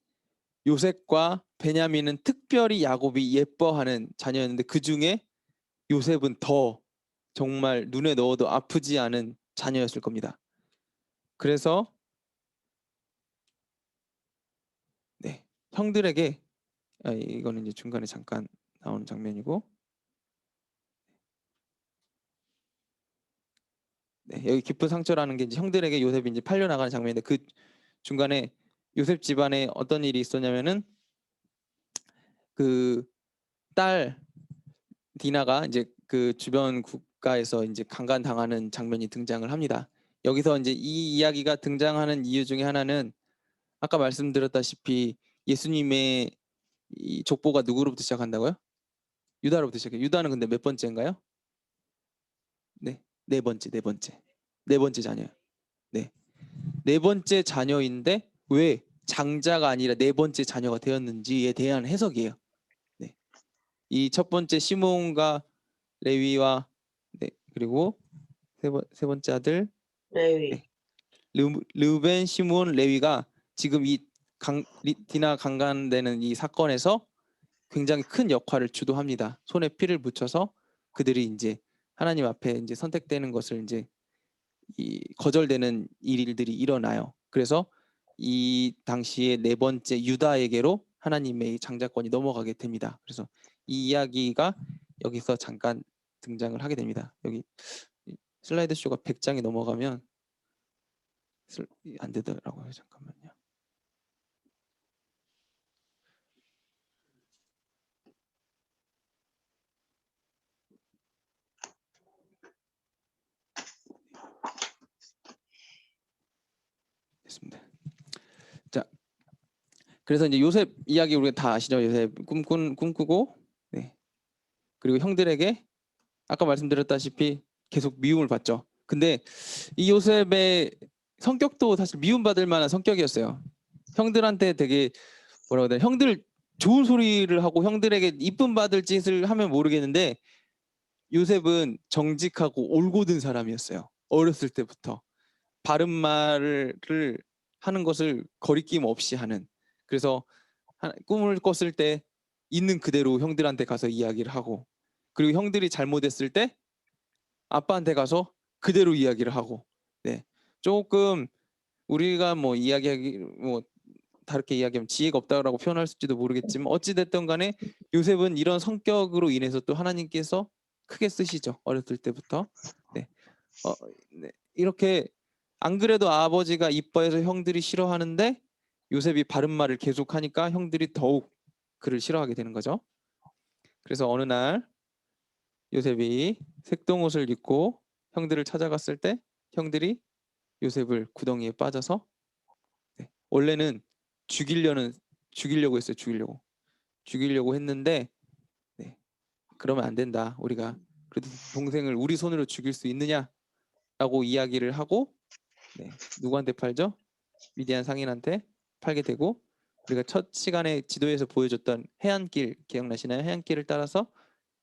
요셉과 베냐민은 특별히 야곱이 예뻐하는 자녀였는데 그 중에 요셉은 더 정말 눈에 넣어도 아프지 않은 자녀였을 겁니다. 그래서 형들에게 이거는 이제 중간에 잠깐 나오는 장면이고, 여기 깊은 상처라는 게 이제 형들에게 요셉이 이제 팔려 나가는 장면인데, 그 중간에 요셉 집안에 어떤 일이 있었냐면은 그 딸 디나가 이제 그 주변 국가에서 이제 강간당하는 장면이 등장을 합니다. 여기서 이제 이 이야기가 등장하는 이유 중에 하나는 아까 말씀드렸다시피 예수님의 이 족보가 누구로부터 시작한다고요? 유다로부터 시작해요. 유다는 근데 몇 번째인가요? 네, 네 번째 자녀예요. 네, 네 번째 자녀인데 왜 장자가 아니라 네 번째 자녀가 되었는지에 대한 해석이에요. 네, 이 첫 번째 시몬과 레위와 네, 그리고 세 번째 아들 레위. 네, 르벤, 시몬, 레위가 지금 이 디나 강간되는 이 사건에서 굉장히 큰 역할을 주도합니다. 손에 피를 묻혀서 그들이 이제 하나님 앞에 이제 선택되는 것을 이제 거절되는 일들이 일어나요. 그래서 이 당시에 네 번째 유다에게로 하나님의 장자권이 넘어가게 됩니다. 그래서 이 이야기가 여기서 잠깐 등장을 하게 됩니다. 여기 슬라이드 쇼가 100장이 넘어가면 안 되더라고요. 잠깐만요. 됐습니다. 자, 그래서 이제 요셉 이야기 우리가 다 아시죠? 요셉 꿈꾸고, 네. 그리고 형들에게 아까 말씀드렸다시피 계속 미움을 받죠. 근데 이 요셉의 성격도 사실 미움받을 만한 성격이었어요. 형들한테 되게 뭐라고 해야 되나, 형들 좋은 소리를 하고 형들에게 이쁨 받을 짓을 하면 모르겠는데 요셉은 정직하고 올곧은 사람이었어요. 어렸을 때부터 바른 말을 하는 것을 거리낌 없이 하는. 그래서 꿈을 꿨을 때 있는 그대로 형들한테 가서 이야기를 하고, 그리고 형들이 잘못했을 때 아빠한테 가서 그대로 이야기를 하고. 네, 조금 우리가 뭐 이야기하기 뭐 다르게 이야기하면 지혜가 없다라고 표현할지도 모르겠지만 어찌 됐든 간에 요셉은 이런 성격으로 인해서 또 하나님께서 크게 쓰시죠. 어렸을 때부터. 네. 네. 이렇게 안 그래도 아버지가 이뻐해서 형들이 싫어하는데 요셉이 바른 말을 계속하니까 형들이 더욱 그를 싫어하게 되는 거죠. 그래서 어느 날 요셉이 색동옷을 입고 형들을 찾아갔을 때 형들이 요셉을 구덩이에 빠져서 원래는 죽이려고 했어요. 죽이려고 했는데 네, 그러면 안 된다. 우리가 그래도 동생을 우리 손으로 죽일 수 있느냐라고 이야기를 하고 네, 누구한테 팔죠? 미디안 상인한테 팔게 되고, 우리가 첫 시간에 지도에서 보여줬던 해안길 기억나시나요? 해안길을 따라서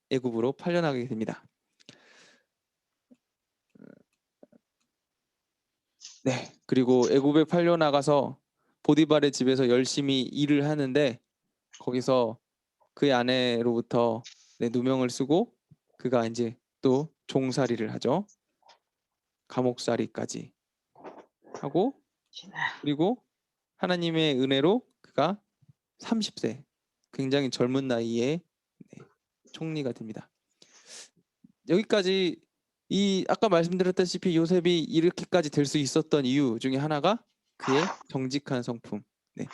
애굽으로 팔려나가게 됩니다. 네, 그리고 애굽에 팔려나가서 보디발의 집에서 열심히 일을 하는데 거기서 그의 아내로부터 누명을 쓰고 그가 이제 또 종살이를 하죠. 감옥살이까지 하고, 그리고 하나님의 은혜로 그가 30세 굉장히 젊은 나이에 총리가 됩니다. 여기까지 이 아까 말씀드렸다시피 요셉이 이렇게까지 될 수 있었던 이유 중에 하나가 그의 정직한 성품. 네.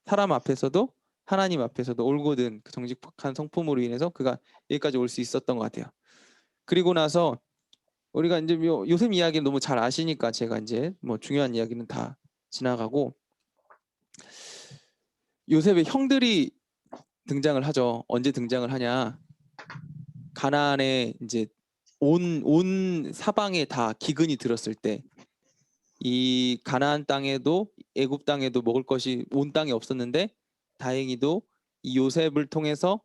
사람 앞에서도 하나님 앞에서도 올곧은 그 정직한 성품으로 인해서 그가 여기까지 올 수 있었던 것 같아요. 그리고 나서 우리가 이제 요셉 이야기를 너무 잘 아시니까 제가 이제 뭐 중요한 이야기는 다 지나가고, 요셉의 형들이 등장을 하죠. 언제 등장을 하냐? 가나안에 이제 온 사방에 다 기근이 들었을 때 이 가나안 땅에도 애굽 땅에도 먹을 것이 온 땅에 없었는데 다행히도 이 요셉을 통해서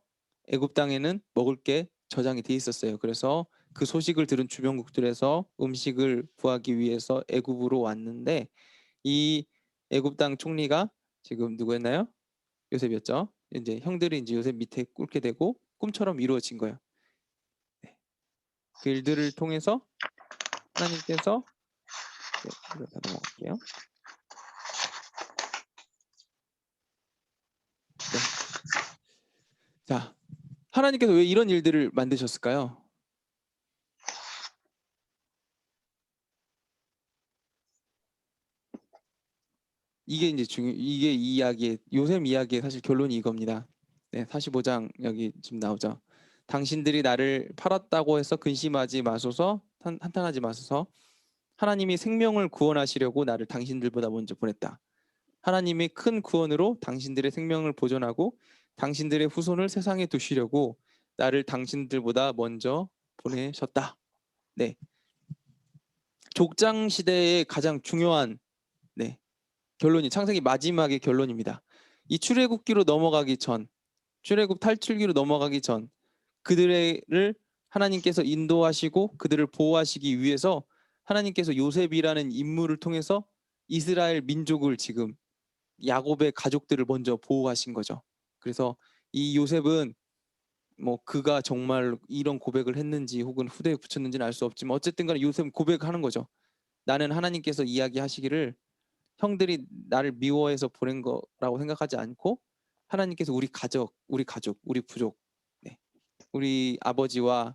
애굽 땅에는 먹을 게 저장이 돼 있었어요. 그래서 그 소식을 들은 주변국들에서 음식을 구하기 위해서 애굽으로 왔는데 이 애굽 땅 총리가 지금 누구였나요? 요셉이었죠. 이제 형들이 이제 요셉 밑에 꿇게 되고 꿈처럼 이루어진 거예요. 네. 그 일들을 통해서 하나님께서 이거 다 넘어갈게요. 네. 자, 하나님께서 왜 이런 일들을 만드셨을까요? 이게 이제 이게 이 이야기의 요셉 이야기의 사실 결론이 이겁니다. 네, 45장 여기 지금 나오죠. 당신들이 나를 팔았다고 해서 근심하지 마소서, 한탄하지 마소서. 하나님이 생명을 구원하시려고 나를 당신들보다 먼저 보냈다. 하나님의 큰 구원으로 당신들의 생명을 보존하고 당신들의 후손을 세상에 두시려고 나를 당신들보다 먼저 보내셨다. 네. 족장 시대의 가장 중요한 결론이 창세기 마지막의 결론입니다. 이 출애굽기로 넘어가기 전, 출애굽 탈출기로 넘어가기 전 그들을 하나님께서 인도하시고 그들을 보호하시기 위해서 하나님께서 요셉이라는 인물을 통해서 이스라엘 민족을 지금 야곱의 가족들을 먼저 보호하신 거죠. 그래서 이 요셉은 뭐 그가 정말 이런 고백을 했는지 혹은 후대에 붙였는지는 알 수 없지만 어쨌든 간에 요셉은 고백하는 거죠. 나는 하나님께서 이야기하시기를 형들이 나를 미워해서 보낸 거라고 생각하지 않고 하나님께서 우리 가족, 우리 부족, 우리 아버지와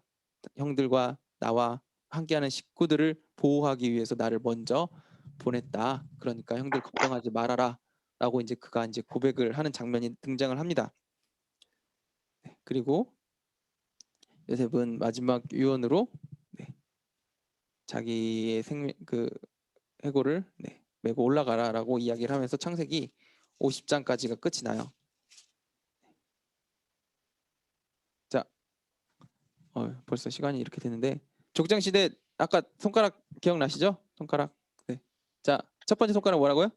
형들과 나와 함께하는 식구들을 보호하기 위해서 나를 먼저 보냈다. 그러니까 형들 걱정하지 말아라. 라고 이제 그가 이제 고백을 하는 장면이 등장을 합니다. 그리고 요셉은 마지막 유언으로 자기의 해골을 메고 올라가라라고 이야기를 하면서 창세기 50장까지가 끝이 나요. 자, 벌써 시간이 이렇게 됐는데 족장 시대 아까 손가락 기억나시죠? 손가락. 네. 자, 첫 번째 손가락 뭐라고요?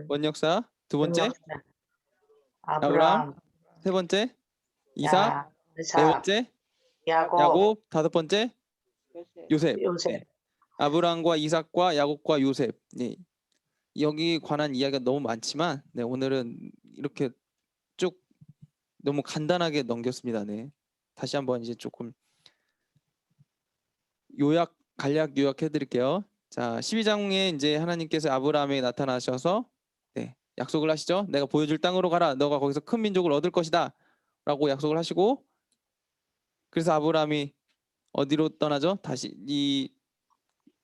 원역사. 두 번째 아브라함. 아브라함, 세 번째 이삭. 네 이삭, 번째 야곱, 야곱. 다섯 번째 요셉. 요셉. 네. 아브라함과 이삭과 야곱과 요셉. 네. 여기 관한 이야기가 너무 많지만 오늘은 이렇게 쭉 너무 간단하게 넘겼습니다. 네. 다시 한번 이제 조금 간략 요약해 드릴게요. 자, 12장에 이제 하나님께서 아브라함에게 나타나셔서 약속을 하시죠. 내가 보여줄 땅으로 가라. 너가 거기서 큰 민족을 얻을 것이다. 라고 약속을 하시고 그래서 아브라함이 어디로 떠나죠? 다시 이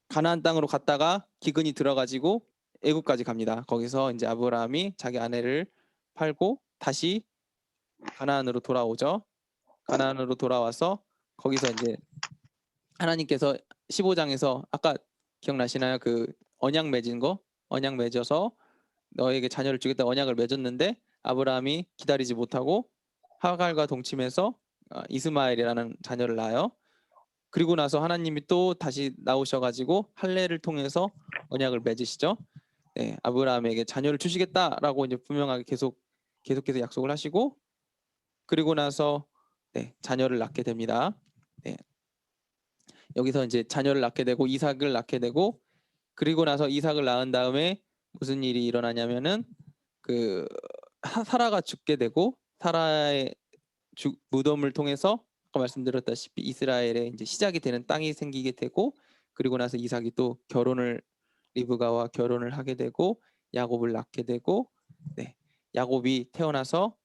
가나안 땅으로 갔다가 기근이 들어가지고 애굽까지 갑니다. 거기서 이제 아브라함이 자기 아내를 팔고 다시 가나안으로 돌아오죠. 가나안으로 돌아와서 거기서 이제 하나님께서 15장에서 아까 기억나시나요? 그 언약 맺은 거? 언약 맺어서 너에게 자녀를 주겠다 언약을 맺었는데 아브라함이 기다리지 못하고 하갈과 동침해서 이스마엘이라는 자녀를 낳아요. 그리고 나서 하나님이 또 다시 나오셔가지고 할례를 통해서 언약을 맺으시죠. 아브라함에게 자녀를 주시겠다라고 이제 분명하게 계속해서 약속을 하시고 그리고 나서 자녀를 낳게 됩니다. 여기서 이제 자녀를 낳게 되고 이삭을 낳게 되고 그리고 나서 이삭을 낳은 다음에 무슨 일이 일어나냐면은 그 사라가 죽게 되고 사라의 무덤을 통해서 아까 말씀드렸다시피 이스라엘의 이제 시작이 되는 땅이 생기게 되고 그리고 나서 이삭이 또 리브가와 결혼을 하게 되고 야곱을 낳게 되고 야곱이 태어나서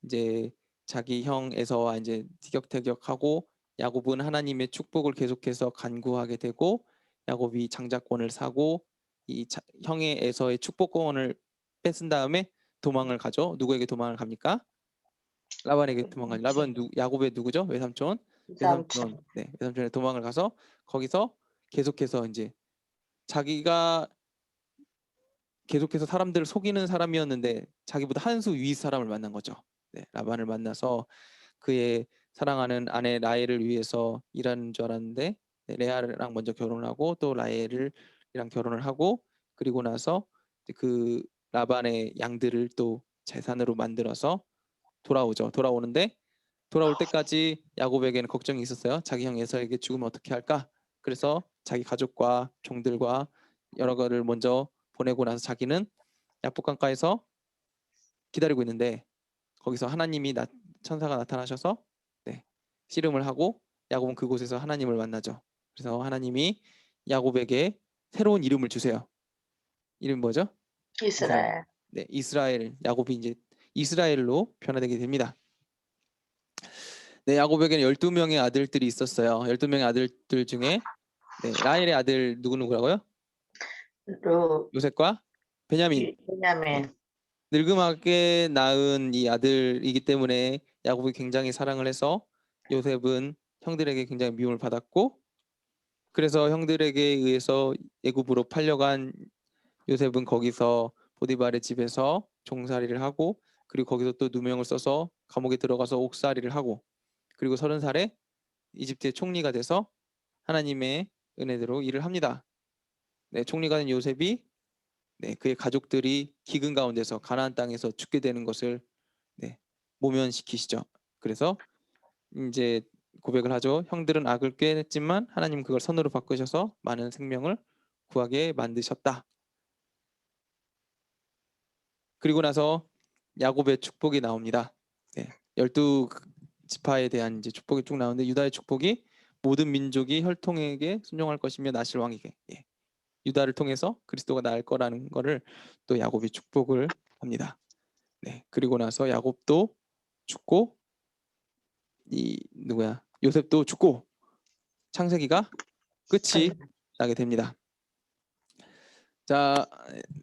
이제 자기 형 에서와 이제 티격태격하고 야곱은 하나님의 축복을 계속해서 간구하게 되고 야곱이 장자권을 사고 형의 에서의 축복권을 뺏은 다음에 도망을 가죠. 누구에게 도망을 갑니까? 라반에게 도망가죠. 야곱의 누구죠? 외삼촌. 외삼촌에 도망을 가서 거기서 계속해서 이제 자기가 계속해서 사람들을 속이는 사람이었는데 자기보다 한 수 위 사람을 만난 거죠. 라반을 만나서 그의 사랑하는 아내 라헬을 위해서 일하는 줄 알았는데 레아랑 먼저 결혼을 하고 또 라헬이랑 결혼을 하고 그리고 나서 그 라반의 양들을 또 재산으로 만들어서 돌아오죠. 돌아오는데 돌아올 때까지 야곱에게는 걱정이 있었어요. 자기 형 에서에게 죽으면 어떻게 할까? 그래서 자기 가족과 종들과 여러 거를 먼저 보내고 나서 자기는 야복강가에서 기다리고 있는데 거기서 하나님이 천사가 나타나셔서 씨름을 하고 야곱은 그곳에서 하나님을 만나죠. 그래서 하나님이 야곱에게 새로운 이름을 주세요. 이름 뭐죠? 이스라엘. 이스라엘. 야곱이 이제 이스라엘로 변화되게 됩니다. 야곱에게는 12명의 아들들이 있었어요. 12명의 아들들 중에 라헬의 아들 누구라고요? 요셉과 베냐민. 늙음하게 낳은 이 아들이기 때문에 야곱이 굉장히 사랑을 해서 요셉은 형들에게 굉장히 미움을 받았고 그래서 형들에게 의해서 애굽으로 팔려간 요셉은 거기서 보디발의 집에서 종살이를 하고 그리고 거기서 또 누명을 써서 감옥에 들어가서 옥살이를 하고 그리고 30살에 이집트의 총리가 돼서 하나님의 은혜대로 일을 합니다. 네, 총리가 된 요셉이 네, 그의 가족들이 기근 가운데서 가나안 땅에서 죽게 되는 것을 네, 모면시키시죠. 그래서 이제 고백을 하죠. 형들은 악을 꾀했지만 하나님 그걸 선으로 바꾸셔서 많은 생명을 구하게 만드셨다. 그리고 나서 야곱의 축복이 나옵니다. 네, 12지파에 대한 이제 축복이 쭉 나오는데 유다의 축복이 모든 민족이 혈통에게 순종할 것이며 나실 왕에게 유다를 통해서 그리스도가 나을 거라는 거를 또 야곱이 축복을 합니다. 네, 그리고 나서 야곱도 죽고 요셉도 죽고 창세기가 끝이 나게 됩니다. 자,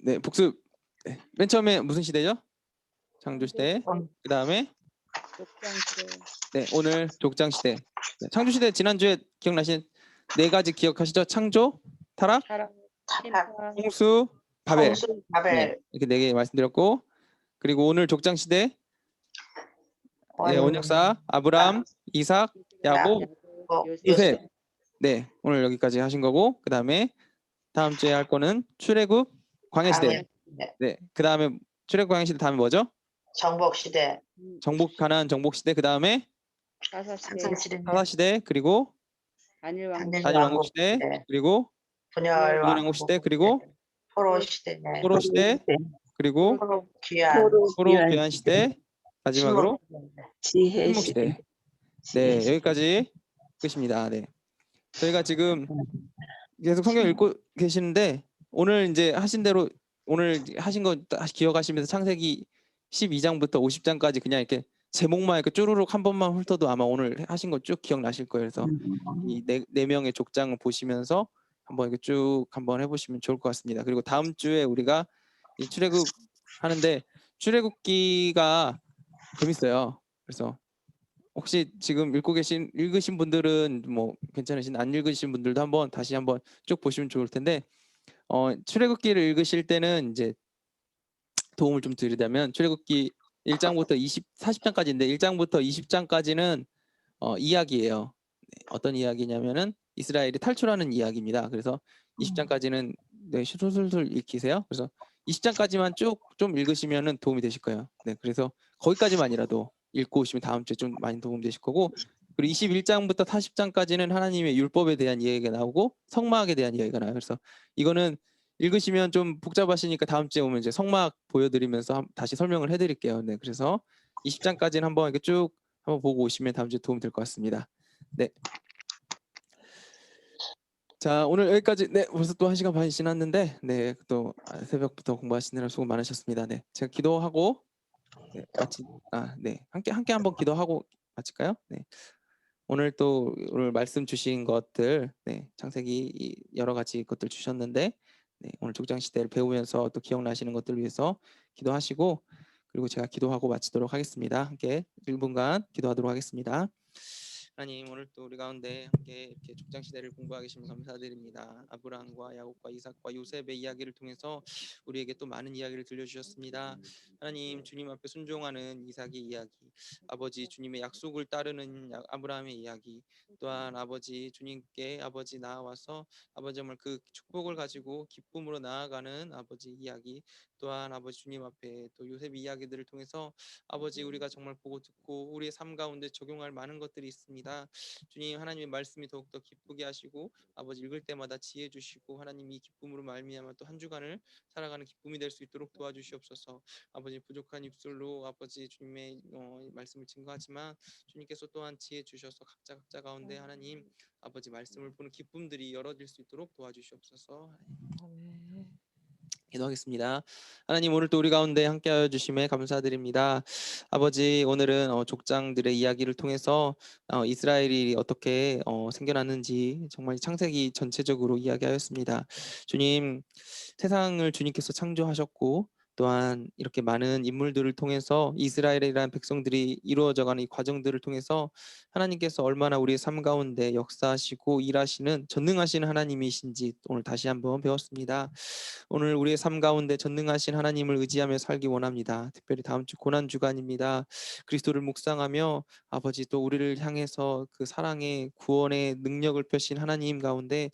네, 복습. 네, 맨 처음에 무슨 시대죠? 창조 시대. 그 다음에 족장시대. 네, 오늘 족장 시대. 네, 창조 시대 지난주에 기억나신 4가지 기억하시죠? 창조, 타락, 타락, 타락, 심판, 홍수, 바벨. 홍수, 네, 바벨, 이렇게 4개 말씀드렸고 그리고 오늘 족장 시대 원역사 아브람, 이삭, 야곱, 요셉. 네, 오늘 여기까지 하신 거고 그 다음에 다음 주에 할 거는 출애굽 광야 시대. 네, 그 다음에 출애굽 광야 시대 다음에 뭐죠? 정복 시대, 가나안 정복 시대. 그 다음에 사사시대, 상승 사사 시대 그리고 단일 왕국, 단일 단일 왕국 왕국 시대 시대, 그리고 분열 분열 왕국 시대 그리고 포로 시대, 포로 시대 그리고 포로 귀환, 포로 귀환 시대 마지막으로 지혜 침묵 시대. 네, 여기까지 끝입니다. 네, 저희가 지금 계속 성경 읽고 계시는데 오늘 이제 하신 대로 오늘 하신 거 다시 기억하시면서 창세기 12장부터 50장까지 그냥 이렇게 제목만 이렇게 쭈루룩 한 번만 훑어도 아마 오늘 하신 거 쭉 기억나실 거예요. 그래서 이 네 명의 족장을 보시면서 한번 이렇게 쭉 한번 해보시면 좋을 것 같습니다. 그리고 다음 주에 우리가 이 출애굽 하는데 출애굽기가 재밌어요. 그래서 혹시 지금 읽으신 분들은 뭐 괜찮으신 안 읽으신 분들도 다시 한번 쭉 보시면 좋을 텐데 출애굽기를 읽으실 때는 이제 도움을 좀 드리자면 출애굽기 1장부터 40장까지인데 1장부터 20장까지는 이야기예요. 네, 어떤 이야기냐면은 이스라엘이 탈출하는 이야기입니다. 그래서 20장까지는 네, 술술술 읽히세요. 그래서 20장까지만 쭉 좀 읽으시면은 도움이 되실 거예요. 네, 그래서 거기까지만이라도 읽고 오시면 다음 주에 좀 많이 도움 되실 거고 그리고 21장부터 40장까지는 하나님의 율법에 대한 이야기가 나오고 성막에 대한 이야기가 나와요. 그래서 이거는 읽으시면 좀 복잡하시니까 다음 주에 오면 이제 성막 보여드리면서 다시 설명을 해드릴게요. 네, 그래서 20장까지는 한번 이렇게 쭉 한번 보고 오시면 다음 주에 도움 될 것 같습니다. 네. 자, 오늘 여기까지. 네, 벌써 또 1시간 반이 지났는데, 네, 또 새벽부터 공부하시느라 수고 많으셨습니다. 네, 제가 기도하고 네, 네, 함께 한번 기도하고 마칠까요? 네. 오늘 말씀 주신 것들, 네, 창세기 여러 가지 것들 주셨는데, 네, 오늘 족장 시대를 배우면서 또 기억나시는 것들을 위해서 기도하시고, 그리고 제가 기도하고 마치도록 하겠습니다. 함께 1분간 기도하도록 하겠습니다. 하나님, 오늘 또 우리 가운데 함께 이렇게 족장 시대를 공부하게 하시면 감사드립니다. 아브라함과 야곱과 이삭과 요셉의 이야기를 통해서 우리에게 또 많은 이야기를 들려주셨습니다. 하나님, 주님 앞에 순종하는 이삭의 이야기, 아버지 주님의 약속을 따르는 아브라함의 이야기, 또한 아버지 주님께 아버지 나와서 아버지 정말 그 축복을 가지고 기쁨으로 나아가는 아버지 이야기, 또한 아버지 주님 앞에 또 요셉 이야기들을 통해서 아버지 우리가 정말 보고 듣고 우리의 삶 가운데 적용할 많은 것들이 있습니다. 주님, 하나님의 말씀이 더욱더 기쁘게 하시고 아버지 읽을 때마다 지혜 주시고 하나님 이 기쁨으로 말미암아 또 한 주간을 살아가는 기쁨이 될 수 있도록 도와주시옵소서. 아버지 부족한 입술로 아버지 주님의 말씀을 증거하지만 주님께서 또한 지혜 주셔서 각자 가운데 하나님 아버지 말씀을 보는 기쁨들이 열어질 수 있도록 도와주시옵소서. 기도하겠습니다. 하나님, 오늘 또 우리 가운데 함께하여 주심에 감사드립니다. 아버지, 오늘은 족장들의 이야기를 통해서 이스라엘이 어떻게 생겨났는지 정말 창세기 전체적으로 이야기하였습니다. 주님, 세상을 주님께서 창조하셨고 또한 이렇게 많은 인물들을 통해서 이스라엘이라는 백성들이 이루어져가는 이 과정들을 통해서 하나님께서 얼마나 우리의 삶 가운데 역사하시고 일하시는 전능하신 하나님이신지 오늘 다시 한번 배웠습니다. 오늘 우리의 삶 가운데 전능하신 하나님을 의지하며 살기 원합니다. 특별히 다음 주 고난 주간입니다. 그리스도를 묵상하며 아버지 또 우리를 향해서 그 사랑의 구원의 능력을 펴신 하나님 가운데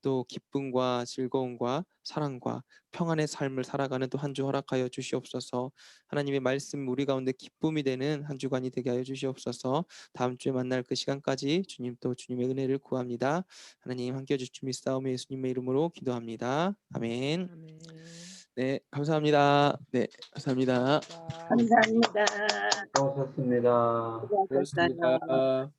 또 기쁨과 즐거움과 사랑과 평안의 삶을 살아가는 또 한 주 허락하여 주시옵소서. 하나님의 말씀 우리 가운데 기쁨이 되는 한 주간이 되게 하여 주시옵소서. 다음 주에 만날 그 시간까지 주님 또 주님의 은혜를 구합니다. 하나님 함께해 주실 줄 믿사오며 예수님의 이름으로 기도합니다. 아멘. 아멘. 네, 감사합니다. 네, 감사합니다. 자. 감사합니다. 수고하셨습니다. 수고하셨어요. 고맙습니다.